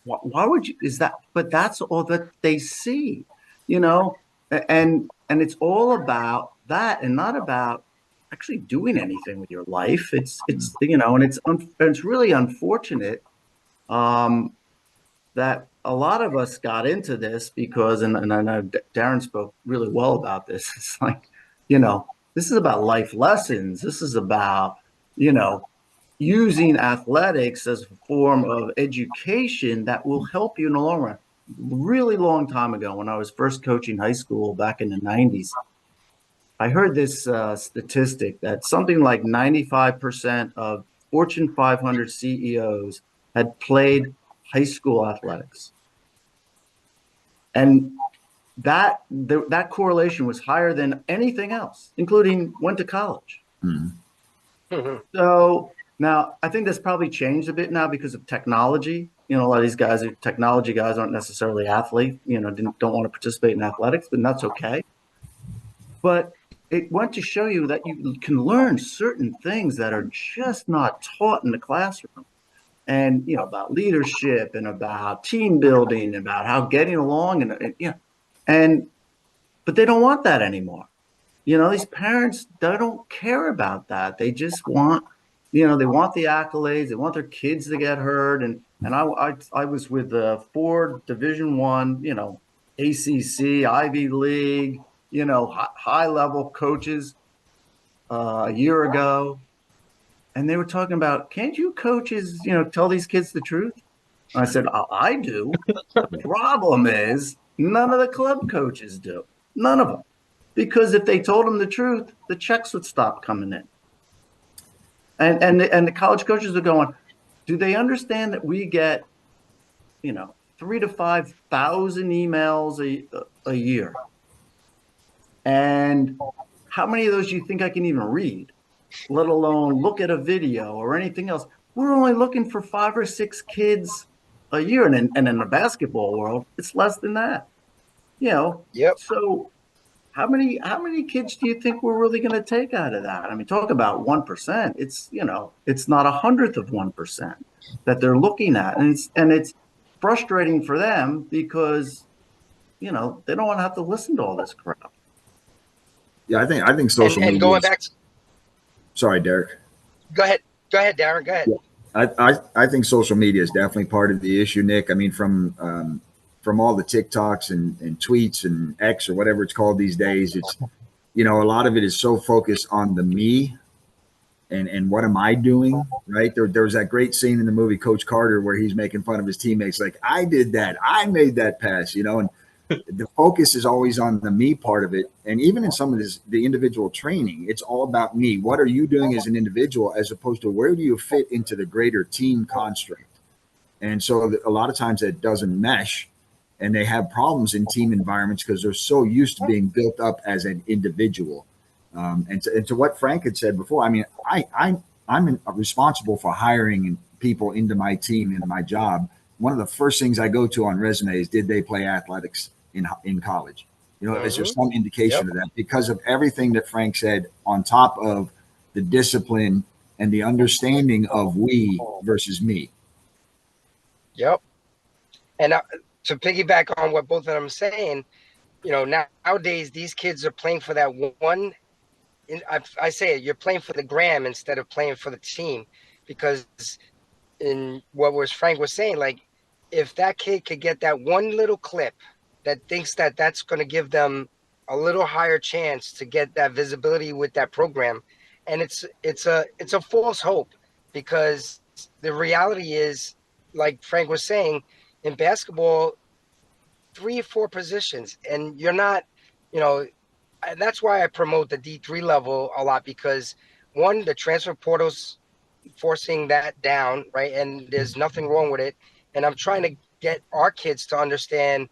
Speaker 2: why would you? Is that? But that's all that they see, you know, and it's all about that, and not about actually doing anything with your life. It's and it's really unfortunate. That a lot of us got into this because, and I know Darren spoke really well about this. It's like, this is about life lessons. This is about, you know, using athletics as a form of education that will help you in the long run. Really long time ago, when I was first coaching high school back in the 90s, I heard this statistic that something like 95% of Fortune 500 CEOs had played high school athletics. And that correlation was higher than anything else, including went to college.
Speaker 3: Mm-hmm.
Speaker 2: So now I think that's probably changed a bit now because of technology. A lot of these guys, technology guys, aren't necessarily athletes, don't want to participate in athletics, but that's okay. But it went to show you that you can learn certain things that are just not taught in the classroom. And, about leadership and about team building, about how getting along but they don't want that anymore. These parents, they don't care about that. They just want, they want the accolades. They want their kids to get heard. And I was with 4 Division I, ACC, Ivy League, high level coaches a year ago. And they were talking about, can't you coaches, tell these kids the truth? I said, I do. The problem is none of the club coaches do. None of them. Because if they told them the truth, the checks would stop coming in. And the college coaches are going, do they understand that we get, 3,000 to 5,000 emails a year? And how many of those do you think I can even read, let alone look at a video or anything else? We're only looking for 5 or 6 kids a year. And in the basketball world, it's less than that.
Speaker 3: Yep.
Speaker 2: So how many kids do you think we're really going to take out of that? I mean, talk about 1%. It's, it's not 100th of 1% that they're looking at. And it's frustrating for them because, they don't want to have to listen to all this crap.
Speaker 4: Yeah, I think social media.
Speaker 3: And going back.
Speaker 4: Sorry, Derek.
Speaker 3: Go ahead, Darren. Go ahead.
Speaker 4: Yeah. I think social media is definitely part of the issue, Nick. I mean, from all the TikToks and tweets and X or whatever it's called these days, it's, a lot of it is so focused on the me and what am I doing, right? There was that great scene in the movie Coach Carter where he's making fun of his teammates, like, I did that, I made that pass, and the focus is always on the me part of it. And even in some of the individual training, it's all about me. What are you doing as an individual, as opposed to where do you fit into the greater team construct? And so a lot of times that doesn't mesh, and they have problems in team environments because they're so used to being built up as an individual. And to what Frank had said before, I mean, I'm responsible for hiring people into my team, into my job. One of the first things I go to on resume is, did they play athletics in college? Is there some indication of that? Because of everything that Frank said, on top of the discipline and the understanding of we versus me.
Speaker 3: Yep. And to piggyback on what both of them are saying, nowadays these kids are playing for that one. I say it, you're playing for the gram instead of playing for the team, because in what was Frank was saying, like, if that kid could get that one little clip that thinks that that's going to give them a little higher chance to get that visibility with that program, and it's a false hope, because the reality is, like Frank was saying, in basketball, 3 or 4 positions, and you're not, and that's why I promote the D3 level a lot, because one, the transfer portal's forcing that down, right? And there's nothing wrong with it. And I'm trying to get our kids to understand,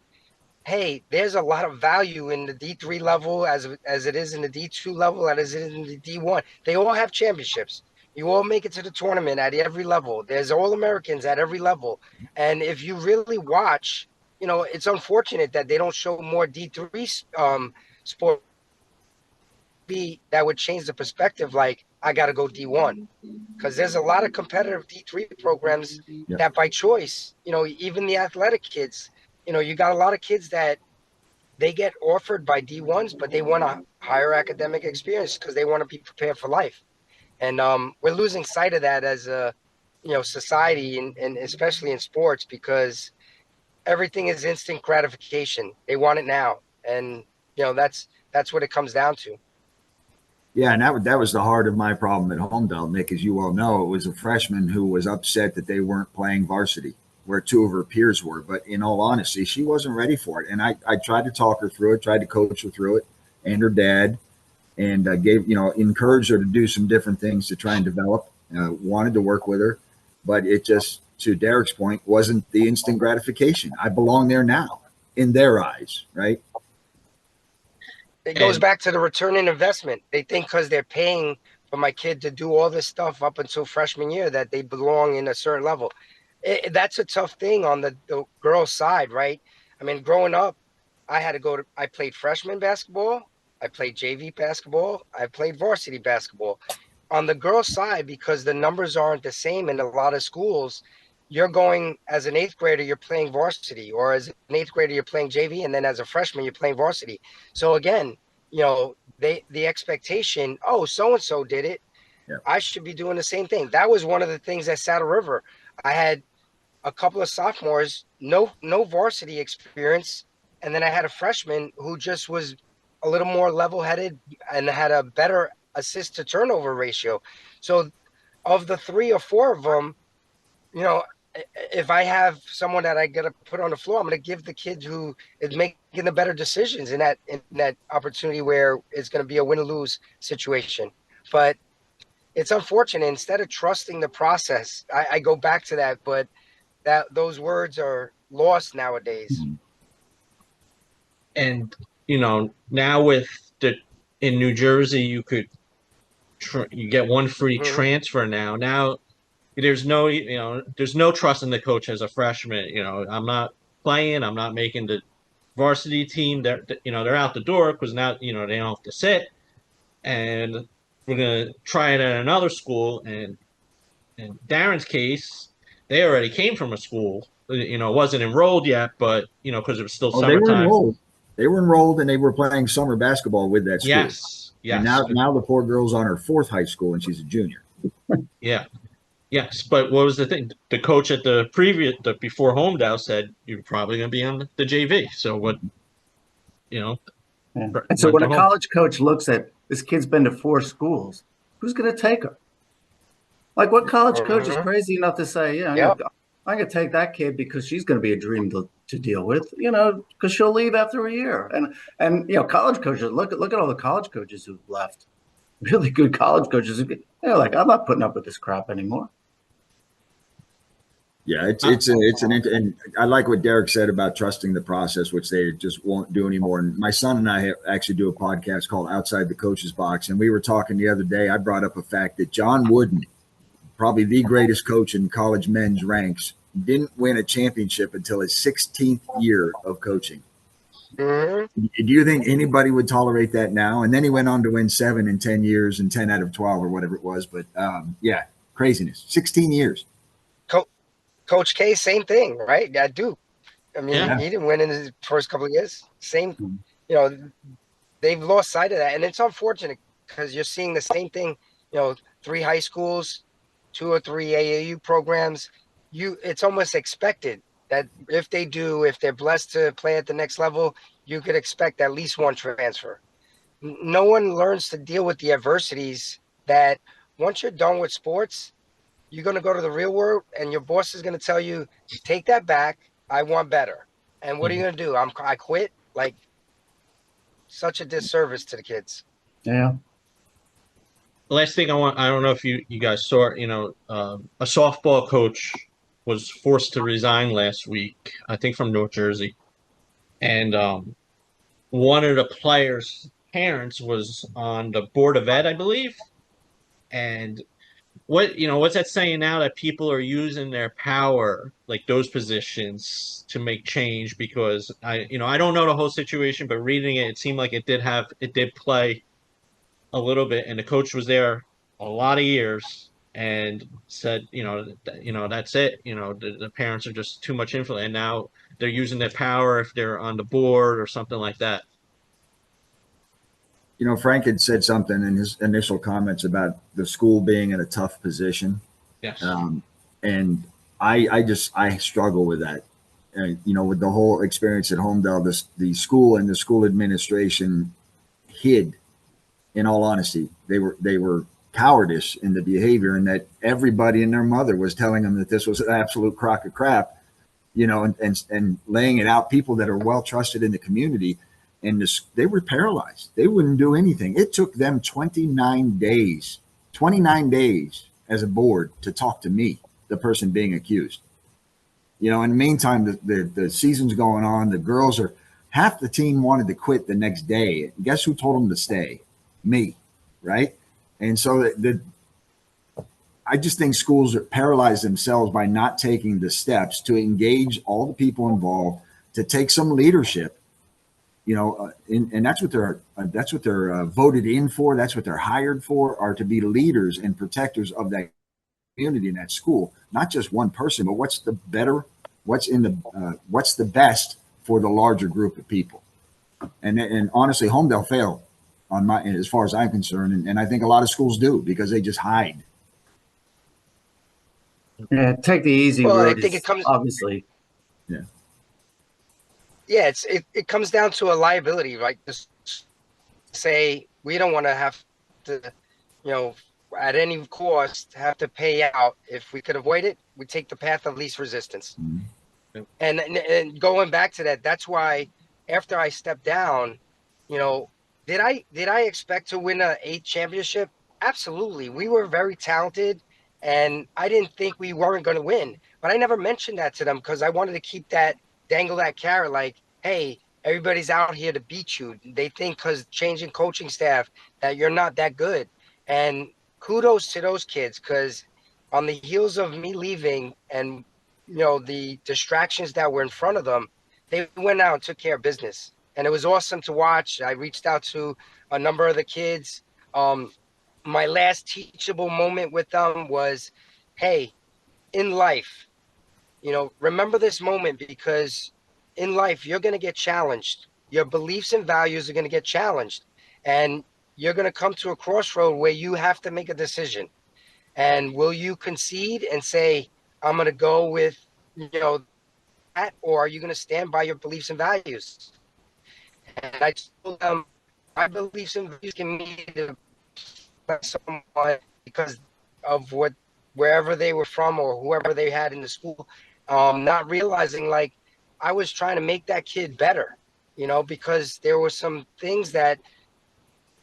Speaker 3: hey, there's a lot of value in the D3 level as it is in the D2 level, as it is in the D1. They all have championships. You all make it to the tournament at every level. There's all Americans at every level. And if you really watch, it's unfortunate that they don't show more D3 sport that would change the perspective. Like, I got to go D1, because there's a lot of competitive D3 programs that by choice, even the athletic kids, you got a lot of kids that they get offered by D1s, but they want a higher academic experience because they want to be prepared for life. And we're losing sight of that as a, society, and especially in sports, because everything is instant gratification. They want it now. And, that's what it comes down to.
Speaker 4: Yeah, and that was the heart of my problem at Homedale, Nick, as you all know. It was a freshman who was upset that they weren't playing varsity, where two of her peers were. But in all honesty, she wasn't ready for it. And I tried to talk her through it, tried to coach her through it, and her dad, and encouraged her to do some different things to try and develop. Wanted to work with her, but it just, to Derek's point, wasn't the instant gratification. I belong there now in their eyes, right?
Speaker 3: It goes back to the return on investment. They think because they're paying for my kid to do all this stuff up until freshman year that they belong in a certain level. That's a tough thing on the girls' side, right? I mean, growing up, I played freshman basketball, I played JV basketball, I played varsity basketball. On the girls' side, because the numbers aren't the same in a lot of schools, you're going as an eighth grader, you're playing varsity, or as an eighth grader, you're playing JV, and then as a freshman, you're playing varsity. So again, the expectation, oh, so and so did it, I should be doing the same thing. That was one of the things at Saddle River. I had a couple of sophomores, no varsity experience, and then I had a freshman who just was a little more level-headed and had a better assist to turnover ratio. So of the 3 or 4 of them, if I have someone that I got to put on the floor, I'm going to give the kid who is making the better decisions in that opportunity where it's going to be a win or lose situation. But it's unfortunate. Instead of trusting the process, I go back to that, but those words are lost nowadays.
Speaker 1: And now in New Jersey, you could you get one free transfer now. Now there's no trust in the coach as a freshman. I'm not playing. I'm not making the varsity team. They're out the door because now they don't have to sit. And we're gonna try it at another school. And in Darren's case, they already came from a school. Wasn't enrolled yet, but because it was still summertime.
Speaker 4: They were enrolled. They were enrolled, and they were playing summer basketball with that school.
Speaker 1: Yes.
Speaker 4: And now the poor girl's on her 4th high school, and she's a junior.
Speaker 1: Yeah. Yes, but what was the thing? The coach at before Homedale said you're probably going to be on the JV. So what,
Speaker 2: And so when a college coach looks at this kid's been to 4 schools, who's going to take her? Like, what college coach is crazy enough to say, I'm going to take that kid because she's going to be a dream to deal with, because she'll leave after a year. And college coaches, look at all the college coaches who've left. Really good college coaches. They're like, I'm not putting up with this crap anymore.
Speaker 4: Yeah, and I like what Derek said about trusting the process, which they just won't do anymore. And my son and I actually do a podcast called Outside the Coach's Box. And we were talking the other day, I brought up a fact that John Wooden, probably the greatest coach in college men's ranks, didn't win a championship until his 16th year of coaching. Do you think anybody would tolerate that now? And then he went on to win 7 in 10 years and 10 out of 12 or whatever it was. But craziness, 16 years.
Speaker 3: Coach K, same thing, right? At Duke. I mean, he didn't win in his first couple of years. Same, they've lost sight of that. And it's unfortunate because you're seeing the same thing, 3 high schools, 2 or 3 AAU programs. It's almost expected that if they're blessed to play at the next level, you could expect at least 1 transfer. No one learns to deal with the adversities that once you're done with sports, you're going to go to the real world and your boss is going to tell you, take that back. I want better. And what are you going to do? I quit. Like, such a disservice to the kids.
Speaker 2: Yeah.
Speaker 1: Last thing I don't know if you guys saw, a softball coach was forced to resign last week, I think from New Jersey. And one of the players' parents was on the board of ed, I believe. And what's that saying now, that people are using their power, like those positions, to make change? Because I don't know the whole situation, but reading it, it seemed like it did play a little bit, and the coach was there a lot of years and said, that's it. The parents are just too much influence, and now they're using their power if they're on the board or something like that.
Speaker 4: Frank had said something in his initial comments about the school being in a tough position.
Speaker 1: Yes.
Speaker 4: And I struggle with that. And, with the whole experience at Homedale, the school and the school administration hid, in all honesty, they were cowardice in the behavior, and that everybody and their mother was telling them that this was an absolute crock of crap, and laying it out, people that are well trusted in the community. And they were paralyzed. They wouldn't do anything. It took them 29 days as a board to talk to me, the person being accused. In the meantime, the season's going on. The girls half the team wanted to quit the next day. Guess who told them to stay? Me, right? And so I just think schools paralyze themselves by not taking the steps to engage all the people involved, to take some leadership. And that's what they're voted in for. That's what they're hired for, are to be leaders and protectors of that community in that school. Not just one person, but what's the best for the larger group of people. And honestly, Homedale failed as far as I'm concerned, and I think a lot of schools do, because they just hide.
Speaker 2: Yeah, take the easy route.
Speaker 3: I think it comes,
Speaker 2: obviously.
Speaker 4: Yeah.
Speaker 3: Yeah, it comes down to a liability, right? Just say we don't want to have to, at any cost, have to pay out. If we could avoid it, we take the path of least resistance.
Speaker 1: Mm-hmm.
Speaker 3: And going back to that, that's why after I stepped down, did I expect to win an 8th championship? Absolutely. We were very talented, and I didn't think we weren't going to win. But I never mentioned that to them, because I wanted to dangle that carrot, like, hey, everybody's out here to beat you. They think because changing coaching staff that you're not that good. And kudos to those kids, because on the heels of me leaving and the distractions that were in front of them, they went out and took care of business. And it was awesome to watch. I reached out to a number of the kids. My last teachable moment with them was, hey, in life, remember this moment, because in life, you're going to get challenged. Your beliefs and values are going to get challenged. And you're going to come to a crossroad where you have to make a decision. And will you concede and say, I'm going to go with, that, or are you going to stand by your beliefs and values? And I told them my beliefs and values can mean to someone because of wherever they were from or whoever they had in the school, not realizing, like, I was trying to make that kid better, because there were some things that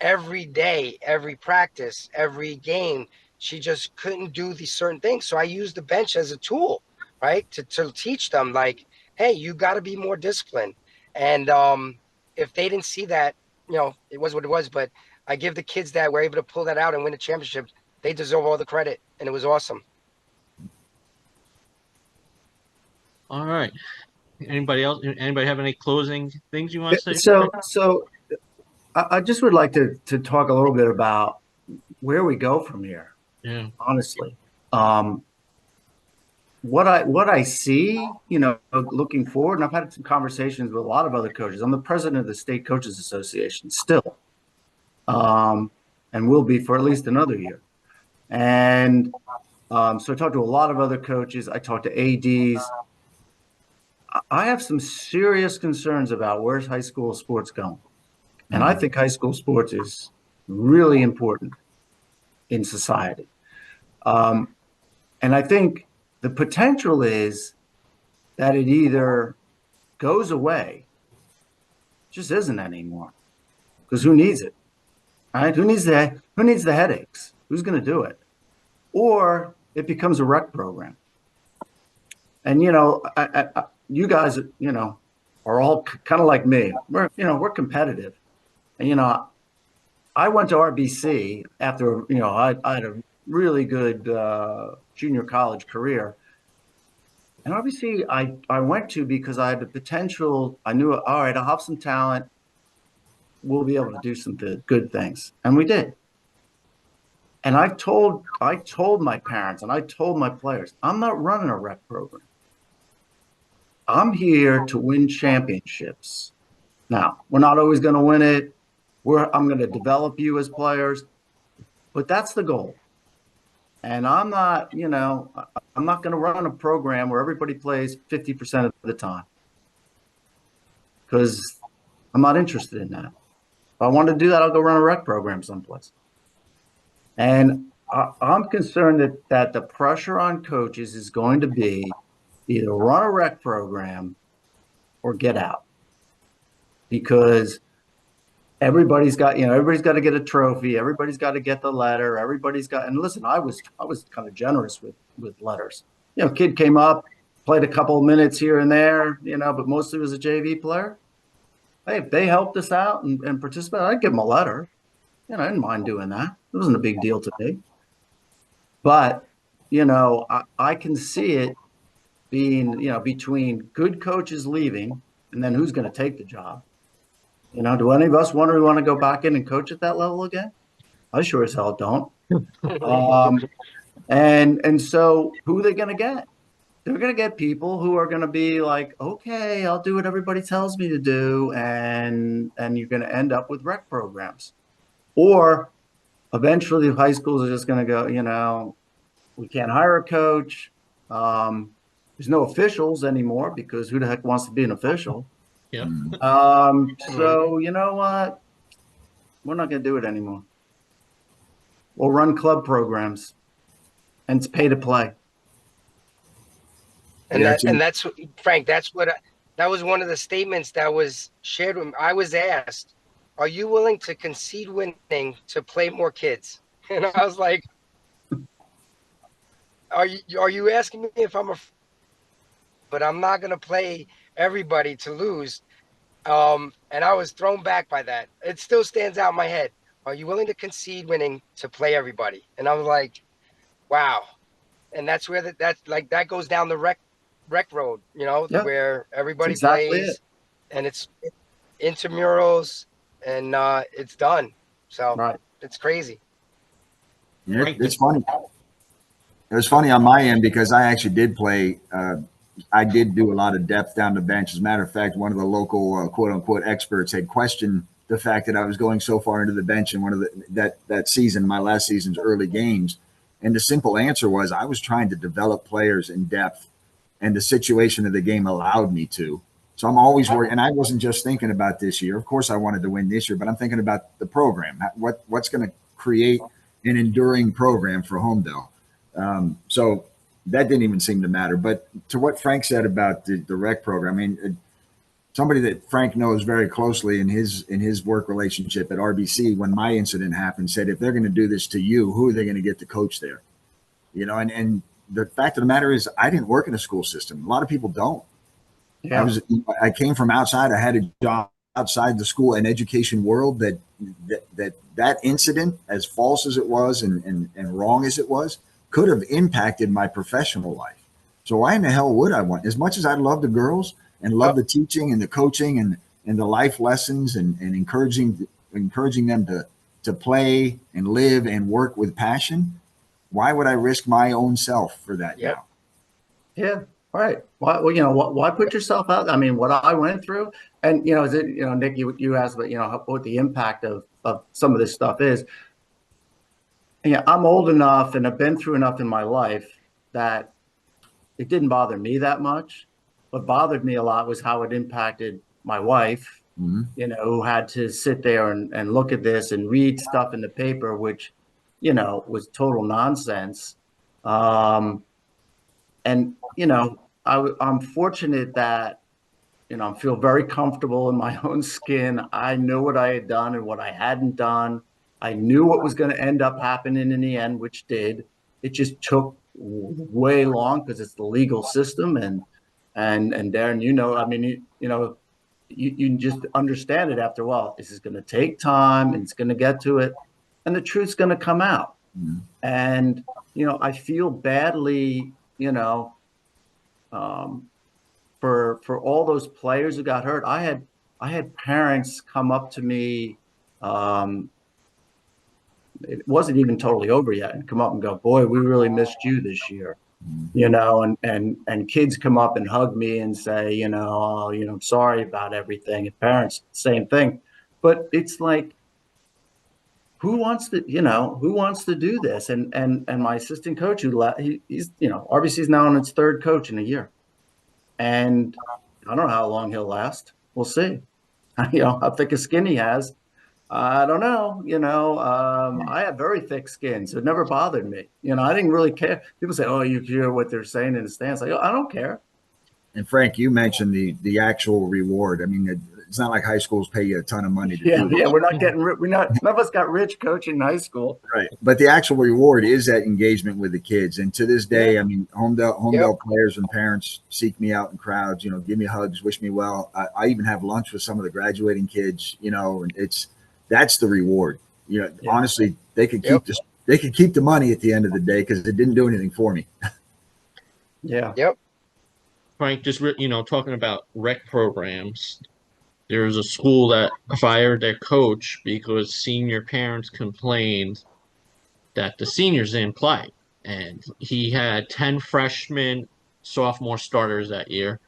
Speaker 3: every day, every practice, every game, she just couldn't do these certain things. So I used the bench as a tool, right, to teach them, like, hey, you got to be more disciplined. And if they didn't see that, it was what it was. But I give the kids that were able to pull that out and win a championship, they deserve all the credit, and it was awesome.
Speaker 1: All right. Anybody else? Anybody have any closing things you want to say?
Speaker 2: So I just would like to talk a little bit about where we go from here.
Speaker 1: Yeah.
Speaker 2: Honestly, what I see, looking forward, and I've had some conversations with a lot of other coaches. I'm the president of the State Coaches Association still, and will be for at least another year. And so I talked to a lot of other coaches. I talked to ADs. I have some serious concerns about where's high school sports going. And I think high school sports is really important in society. And I think the potential is that it either goes away, just isn't anymore, because who needs it, right? Who needs the headaches? Who's going to do it? Or it becomes a rec program. And, you guys, are all kind of like me. We're competitive. And, I went to RBC after, I had a really good junior college career. And RBC, I went to because I had the potential. I knew, all right, I'll have some talent. We'll be able to do some good things. And we did. And I told my parents and I told my players, I'm not running a rec program. I'm here to win championships. Now, we're not always going to win it. I'm going to develop you as players, but that's the goal. And I'm not going to run a program where everybody plays 50% of the time, because I'm not interested in that. If I want to do that, I'll go run a rec program someplace. And I'm concerned that the pressure on coaches is going to be either run a rec program or get out, because everybody's got to get a trophy. Everybody's got to get the letter. And listen, I was kind of generous with letters. Kid came up, played a couple of minutes here and there, but mostly was a JV player. Hey, if they helped us out and participated, I'd give them a letter. I didn't mind doing that. It wasn't a big deal to me. But, I can see it being, between good coaches leaving and then who's going to take the job. Do any of us want to go back in and coach at that level again? I sure as hell don't. And so who are they going to get? They're going to get people who are going to be like, okay, I'll do what everybody tells me to do. And you're going to end up with rec programs. Or eventually high schools are just going to go, we can't hire a coach. There's no officials anymore, because who the heck wants to be an official?
Speaker 1: Yeah.
Speaker 2: So you know what? We're not going to do it anymore. We'll run club programs, and it's pay to play.
Speaker 3: And that's Frank. That was one of the statements that was shared with me. I was asked, "Are you willing to concede winning to play more kids?" And I was like, "Are you asking me if I'm but I'm not going to play everybody to lose." And I was thrown back by that. It still stands out in my head. Are you willing to concede winning to play everybody? And I was like, wow. And that's where that goes down the rec road, where everybody plays, and it's intramurals, and it's done. So It's crazy.
Speaker 4: Yeah, it's funny. It was funny on my end, because I actually did play. I did do a lot of depth down the bench. As a matter of fact, one of the local quote unquote experts had questioned the fact that I was going so far into the bench in one of that season, my last season's early games. And the simple answer was I was trying to develop players in depth, and the situation of the game allowed me to. So I'm always worried. And I wasn't just thinking about this year. Of course, I wanted to win this year, but I'm thinking about the program. What's going to create an enduring program for Homedale? So that didn't even seem to matter. But to what Frank said about the rec program, I mean, somebody that Frank knows very closely in his work relationship at RBC, when my incident happened, said, if they're going to do this to you, who are they going to get to coach there? And the fact of the matter is, I didn't work in a school system. A lot of people don't. Yeah. I came from outside. I had a job outside the school and education world. That incident, as false as it was and wrong as it was, could have impacted my professional life. So why in the hell would I want? As much as I love the girls and love the teaching and the coaching and the life lessons and encouraging them to play and live and work with passion, why would I risk my own self for that now?
Speaker 2: Yeah, right. Why put yourself out? I mean, what I went through, and Nick, you asked about what the impact of some of this stuff is. Yeah, I'm old enough and I've been through enough in my life that it didn't bother me that much. What bothered me a lot was how it impacted my wife, who had to sit there and look at this and read stuff in the paper, which, was total nonsense. I'm fortunate that I feel very comfortable in my own skin. I knew what I had done and what I hadn't done. I knew what was going to end up happening in the end, which did. It just took way long because it's the legal system, and Darren, I mean, you just understand it after a while. This is going to take time, and it's going to get to it, and the truth's going to come out.
Speaker 4: Mhm.
Speaker 2: And I feel badly, for all those players who got hurt. I had parents come up to me. It wasn't even totally over yet, and come up and go, "Boy, we really missed you this year." And kids come up and hug me and say, "Oh, I'm sorry about everything." And parents, same thing. But it's like, who wants to do this? And my assistant coach, he's RBC's now on its third coach in a year. And I don't know how long he'll last. We'll see. How thick a skin he has. I don't know. I have very thick skin, so it never bothered me. I didn't really care. People say, "Oh, you hear what they're saying in the stands." Like, I don't care.
Speaker 4: And Frank, you mentioned the actual reward. I mean, it's not like high schools pay you a ton of money to do this.
Speaker 2: Yeah, none of us got rich coaching high school.
Speaker 4: Right. But the actual reward is that engagement with the kids. And to this day, I mean, Homedale players and parents seek me out in crowds, give me hugs, wish me well. I even have lunch with some of the graduating kids, and that's the reward. Honestly, they could keep the money at the end of the day because it didn't do anything for me.
Speaker 2: Yeah.
Speaker 3: Yep.
Speaker 1: Frank, just talking about rec programs, there was a school that fired their coach because senior parents complained that the seniors didn't play. And he had 10 freshmen, sophomore starters that year.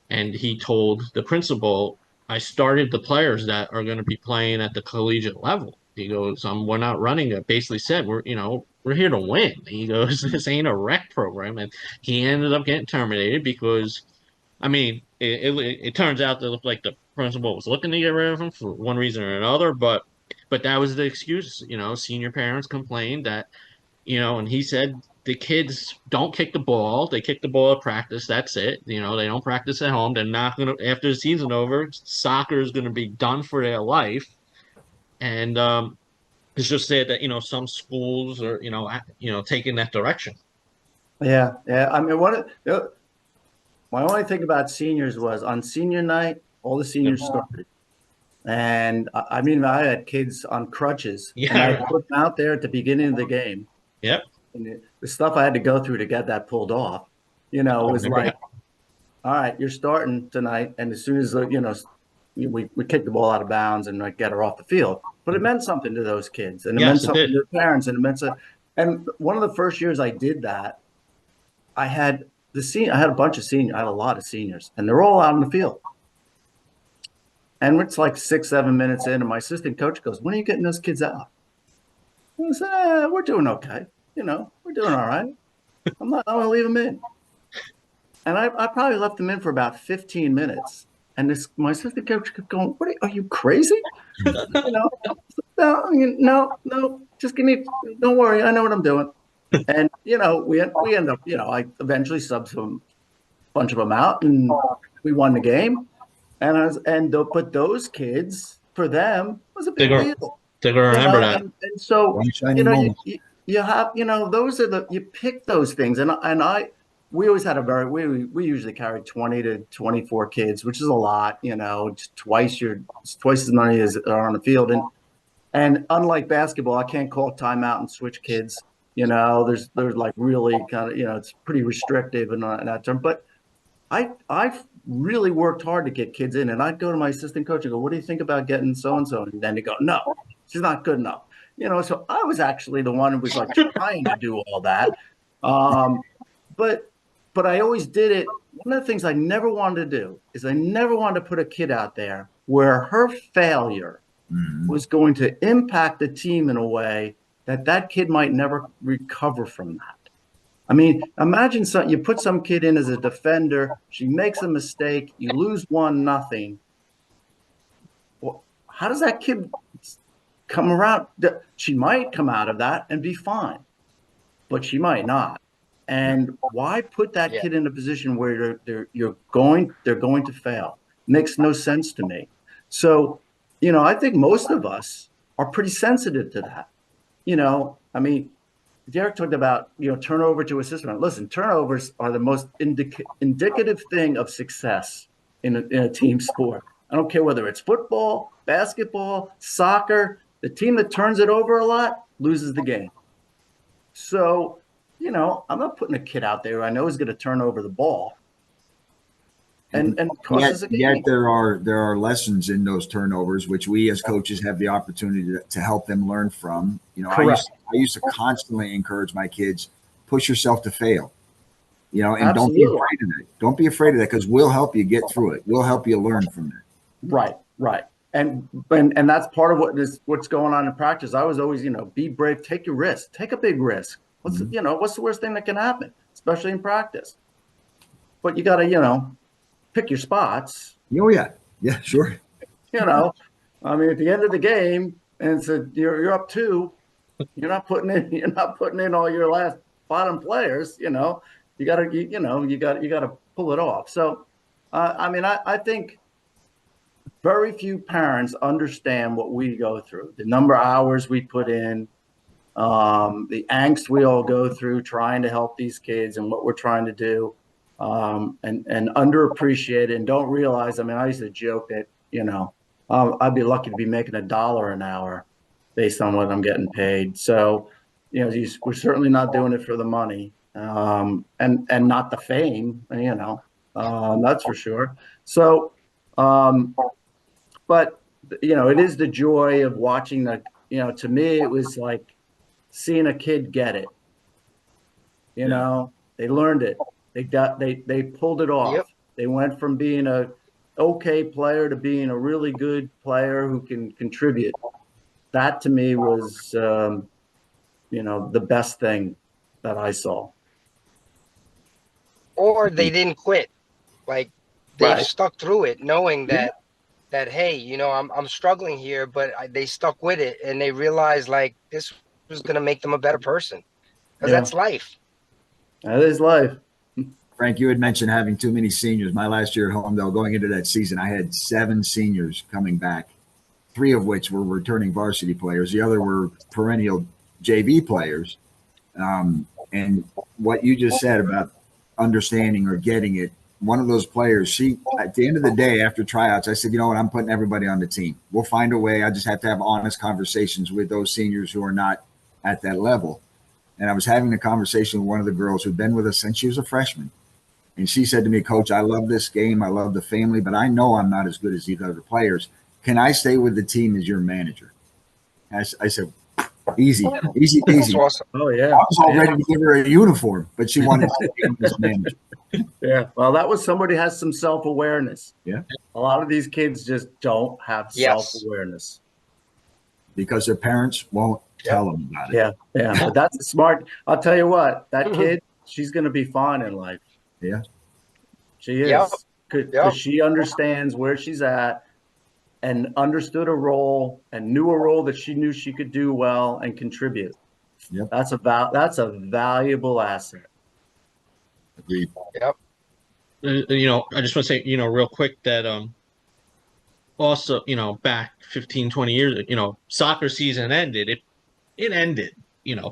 Speaker 1: And he told the principal, "I started the players that are going to be playing at the collegiate level." He goes, "We're not running it." Basically said, we're here to win. He goes, "This ain't a rec program." And he ended up getting terminated because, I mean, it turns out that looked like the principal was looking to get rid of him for one reason or another, but that was the excuse. Senior parents complained that, and he said the kids don't kick the ball. They kick the ball at practice. That's it. They don't practice at home. They're not going to, after the season over, soccer is going to be done for their life. And it's just said that, some schools are, taking that direction.
Speaker 2: Yeah. I mean, my only thing about seniors was on senior night, all the seniors started. And I mean, I had kids on crutches, and I put them out there at the beginning of the game.
Speaker 1: Yep.
Speaker 2: And the stuff I had to go through to get that pulled off, was like, all right, you're starting tonight. And as soon as, we kick the ball out of bounds and get her off the field. But it meant something to those kids, and it meant something to their parents, and it meant something. And one of the first years I did that, I had a bunch of seniors. I had a lot of seniors, and they're all out in the field. And it's like 6-7 minutes in, and my assistant coach goes, "When are you getting those kids out?" I said, "We're doing okay. We're doing all right. I'm going to leave them in." And I probably left them in for about 15 minutes. And my assistant coach kept going, "Are you crazy?" No, just give me, don't worry. I know what I'm doing. And, we end up, I eventually subbed a bunch of them out, and we won the game. But those kids, for them, was a big deal.
Speaker 1: They're going to remember that.
Speaker 2: And so, you have, you pick those things. We always had we usually carried 20 to 24 kids, which is a lot, twice as many as are on the field. And unlike basketball, I can't call timeout and switch kids. There's like really kind of, it's pretty restrictive in that term. But I've really worked hard to get kids in, and I'd go to my assistant coach and go, "What do you think about getting so-and-so?" And then they go, "No, she's not good enough." So I was actually the one who was like trying to do all that. But I always did it. One of the things I never wanted to do is I never wanted to put a kid out there where her failure was going to impact the team in a way that kid might never recover from that. I mean, imagine you put some kid in as a defender, she makes a mistake, you lose 1-0. Well, how does that kid come around? She might come out of that and be fine, but she might not. And why put that kid in a position where they're going to fail? makes no sense to me. So, I think most of us are pretty sensitive to that. I mean, Derek talked about, turnover to assist. Listen, turnovers are the most indicative thing of success in a team sport. I don't care whether it's football, basketball, soccer. The team that turns it over a lot loses the game. So, I'm not putting a kid out there who I know is going to turn over the ball and causes a game.
Speaker 4: Yet there are lessons in those turnovers, which we as coaches have the opportunity to help them learn from. I used to constantly encourage my kids, push yourself to fail, and
Speaker 2: Absolutely.
Speaker 4: don't be afraid of that. Don't be afraid of that, because we'll help you get through it. We'll help you learn from that.
Speaker 2: Right. And that's part of what's going on in practice. I was always, be brave, take your risk, take a big risk. What's the worst thing that can happen, especially in practice? But you got to, pick your spots.
Speaker 4: Oh yeah, sure.
Speaker 2: I mean, at the end of the game, and so you're up 2, you're not putting in all your last bottom players. You got to pull it off. So, I think very few parents understand what we go through, the number of hours we put in, the angst we all go through trying to help these kids and what we're trying to do, and underappreciate it and don't realize. I used to joke that, I'd be lucky to be making $1 an hour based on what I'm getting paid. So, we're certainly not doing it for the money, and not the fame, that's for sure. So, but, it is the joy of watching to me, it was like seeing a kid get it, they learned it. They pulled it off.
Speaker 3: Yep.
Speaker 2: They went from being a okay player to being a really good player who can contribute. That to me was, the best thing that I saw.
Speaker 3: Or they didn't quit. Like, they've
Speaker 2: Right.
Speaker 3: stuck through it, knowing that hey, I'm struggling here, but they stuck with it, and they realized like this was going to make them a better person, because that's life.
Speaker 2: That is life.
Speaker 4: Frank, you had mentioned having too many seniors. My last year at home, though, going into that season, I had 7 seniors coming back, 3 of which were returning varsity players. The other were perennial JV players. And what you just said about understanding or getting it, one of those players, she, at the end of the day, after tryouts, I said, you know what, I'm putting everybody on the team. We'll find a way. I just have to have honest conversations with those seniors who are not at that level. And I was having a conversation with one of the girls who'd been with us since she was a freshman. And she said to me, Coach, I love this game. I love the family, but I know I'm not as good as these other players. Can I stay with the team as your manager? I said, easy.
Speaker 3: That's awesome.
Speaker 2: Oh, yeah.
Speaker 4: I was all ready to give her a uniform, but she wanted to stay with this manager.
Speaker 2: Yeah. Well, that was somebody who has some self-awareness.
Speaker 4: Yeah.
Speaker 2: A lot of these kids just don't have self-awareness.
Speaker 4: Because their parents won't tell them about it.
Speaker 2: Yeah. But that's smart. I'll tell you what, that kid, she's going to be fine in life.
Speaker 4: Yeah.
Speaker 2: She is. Because she understands where she's at and understood a role and knew a role that she knew she could do well and contribute.
Speaker 4: Yep.
Speaker 2: That's a valuable asset.
Speaker 4: Agreed.
Speaker 3: Yep.
Speaker 1: I just want to say, real quick that also, back 15, 20 years, soccer season ended. It ended.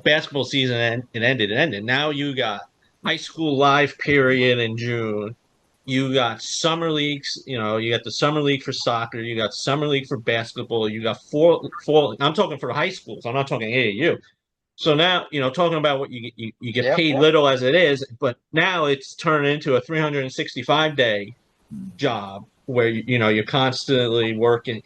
Speaker 1: Basketball season it ended. Now you got high school live period in June. You got summer leagues. You got the summer league for soccer. You got summer league for basketball. You got four. I'm talking for high schools. I'm not talking AAU. So now, talking about what you get paid little as it is, but now it's turned into a 365-day job where you're constantly working,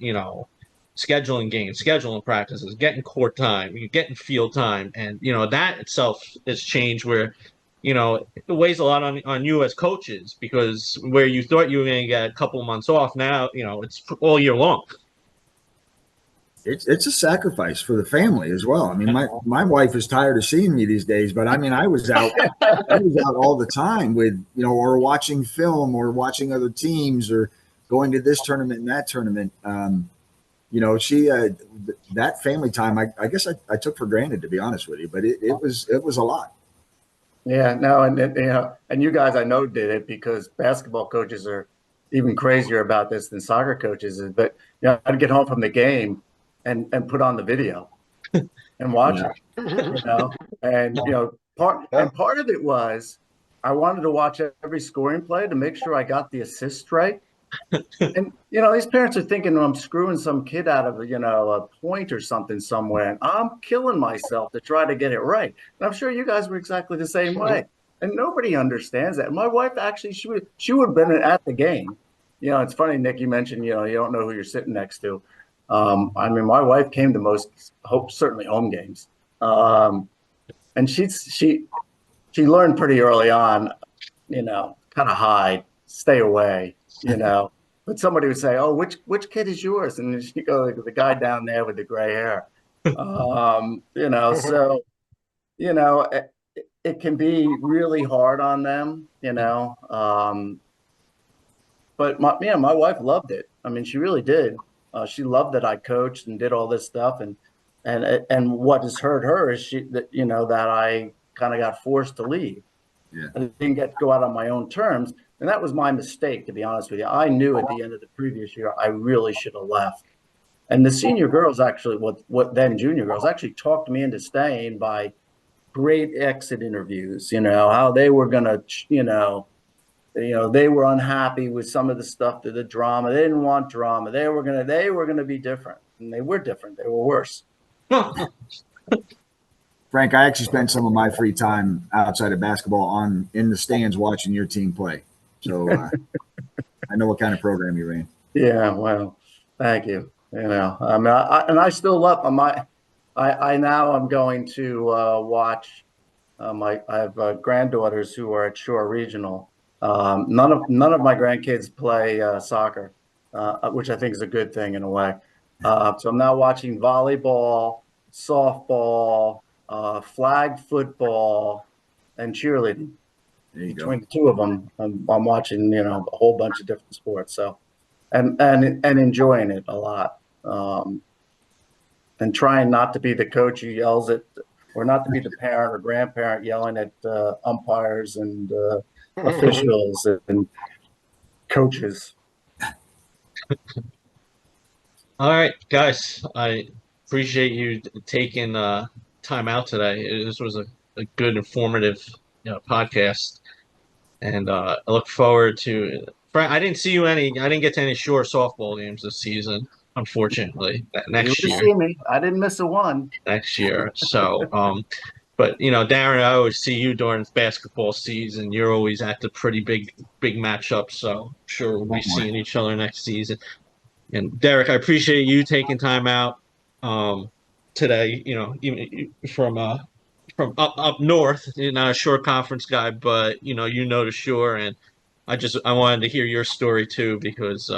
Speaker 1: scheduling games, scheduling practices, getting court time, you're getting field time, and that itself has changed where it weighs a lot on you as coaches, because where you thought you were going to get a couple of months off, now it's all year long.
Speaker 4: It's a sacrifice for the family as well. I mean, my wife is tired of seeing me these days, but I mean, I was out all the time with, or watching film or watching other teams or going to this tournament and that tournament. She, that family time, I guess I took for granted, to be honest with you, but it was a lot.
Speaker 2: Yeah, no. And you guys, I know, did it, because basketball coaches are even crazier about this than soccer coaches is, but I'd get home from the game and put on the video and watch it, and part of it was I wanted to watch every scoring play to make sure I got the assist right. And these parents are thinking I'm screwing some kid out of a point or something somewhere, and I'm killing myself to try to get it right. And I'm sure you guys were exactly the same way. And nobody understands that. My wife actually, she would have been at the game. It's funny, Nick, you mentioned you don't know who you're sitting next to. I mean, my wife came to certainly home games, and she learned pretty early on, kind of hide, stay away, But somebody would say, "Oh, which kid is yours?" And she go, "The guy down there with the gray hair." So it can be really hard on them, But my wife loved it. I mean, she really did. She loved that I coached and did all this stuff, and what has hurt her is that I kind of got forced to leave.
Speaker 4: Yeah.
Speaker 2: I didn't get to go out on my own terms. And that was my mistake, to be honest with you. I knew at the end of the previous year, I really should have left. And the senior girls actually, what then junior girls actually talked me into staying by great exit interviews, how they were going to, they were unhappy with some of the stuff, the drama. They didn't want drama. They were going to be different. And they were different. They were worse.
Speaker 4: Frank, I actually spent some of my free time outside of basketball in the stands watching your team play. So I know what kind of program you ran.
Speaker 2: Yeah, well, thank you. I mean, I still love I now I'm going to watch. I have granddaughters who are at Shore Regional. None of my grandkids play soccer, which I think is a good thing in a way. So I'm now watching volleyball, softball, flag football, and cheerleading. Between the two of them, I'm watching a whole bunch of different sports. So, and enjoying it a lot, and trying not to be the coach who yells at, or not to be the parent or grandparent yelling at umpires and officials and coaches.
Speaker 1: All right, guys, I appreciate you taking time out today. This was a good, informative podcast, and I look forward to. Frank, I didn't get to any Shore softball games this season, unfortunately. Next year,
Speaker 2: see me. I didn't miss a one.
Speaker 1: Next year, so but Darren, I always see you during basketball season. You're always at the pretty big matchups, so I'm sure we'll be seeing each other next season. And Derek, I appreciate you taking time out today. Even from up north, you're not a Shore conference guy, but the Shore, and I wanted to hear your story too, because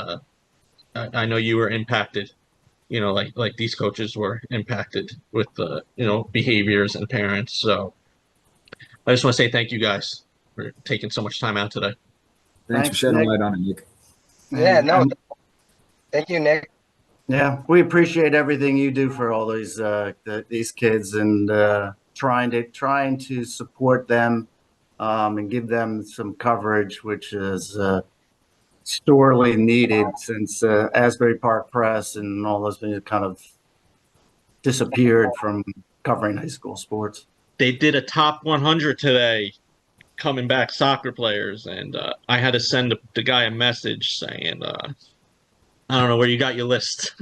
Speaker 1: I know you were impacted. Like these coaches were impacted with behaviors and parents. So I just want to say thank you guys for taking so much time out today.
Speaker 4: Thanks for shedding light on it, Nick.
Speaker 3: Yeah, no. Thank you, Nick.
Speaker 2: Yeah, we appreciate everything you do for all these kids, and trying to support them and give them some coverage, which is sorely needed since Asbury Park Press and all those things kind of disappeared from covering high school sports.
Speaker 1: They did a top 100 today, coming back soccer players, and I had to send the guy a message saying, I don't know where you got your list.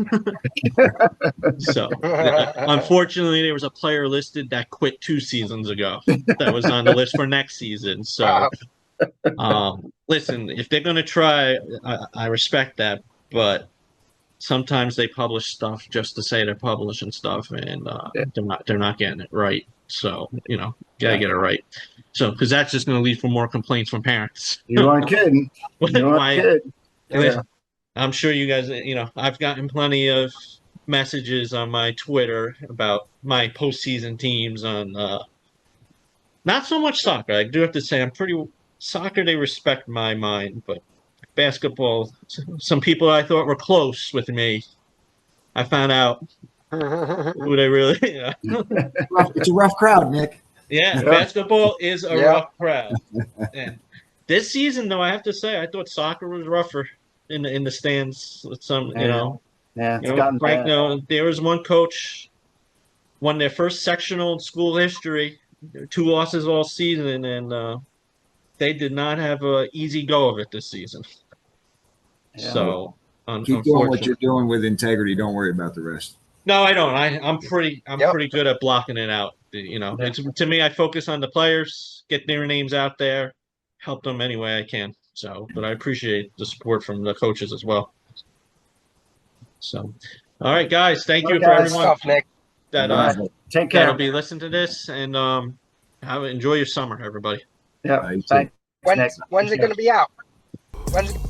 Speaker 1: So, unfortunately, there was a player listed that quit 2 seasons ago that was on the list for next season. So, listen, if they're going to try, I respect that, but sometimes they publish stuff just to say they're publishing stuff, and they're not getting it right. So, gotta get it right. So, because that's just going to lead for more complaints from parents.
Speaker 2: You aren't kidding. You aren't kidding. Yeah.
Speaker 1: I'm sure you guys, I've gotten plenty of messages on my Twitter about my postseason teams on, not so much soccer. I do have to say, soccer, they respect my mind, but basketball, some people I thought were close with me, I found out who they really,
Speaker 4: It's a rough crowd, Nick.
Speaker 1: Yeah, basketball is a rough crowd. And this season, though, I have to say, I thought soccer was rougher in the stands with some, you
Speaker 2: Yeah.
Speaker 1: know.
Speaker 2: Yeah, it's
Speaker 1: You know,
Speaker 2: gotten
Speaker 1: Frank,
Speaker 2: bad.
Speaker 1: no, there was one coach won their first sectional in school history, 2 losses all season, and they did not have a easy go of it this season.
Speaker 2: Yeah.
Speaker 1: So,
Speaker 4: Keep doing what
Speaker 1: unfortunately,
Speaker 4: you're doing with integrity. Don't worry about the rest.
Speaker 1: no, I don't. I'm pretty
Speaker 3: Yep.
Speaker 1: good at blocking it out. You know,
Speaker 2: Yeah.
Speaker 1: it's to me, I focus on the players, get their names out there, help them any way I can. So, but I appreciate the support from the coaches as well. So, all right, guys, thank you
Speaker 2: Okay,
Speaker 1: for
Speaker 2: guys.
Speaker 3: Good
Speaker 1: everyone
Speaker 3: stuff, Nick.
Speaker 1: that
Speaker 2: All right. Take
Speaker 1: that'll
Speaker 2: care.
Speaker 1: be listening to this, and enjoy your summer, everybody.
Speaker 2: Yeah.
Speaker 4: You too.
Speaker 2: Thanks, Nick.
Speaker 3: When's it going to be out? When's it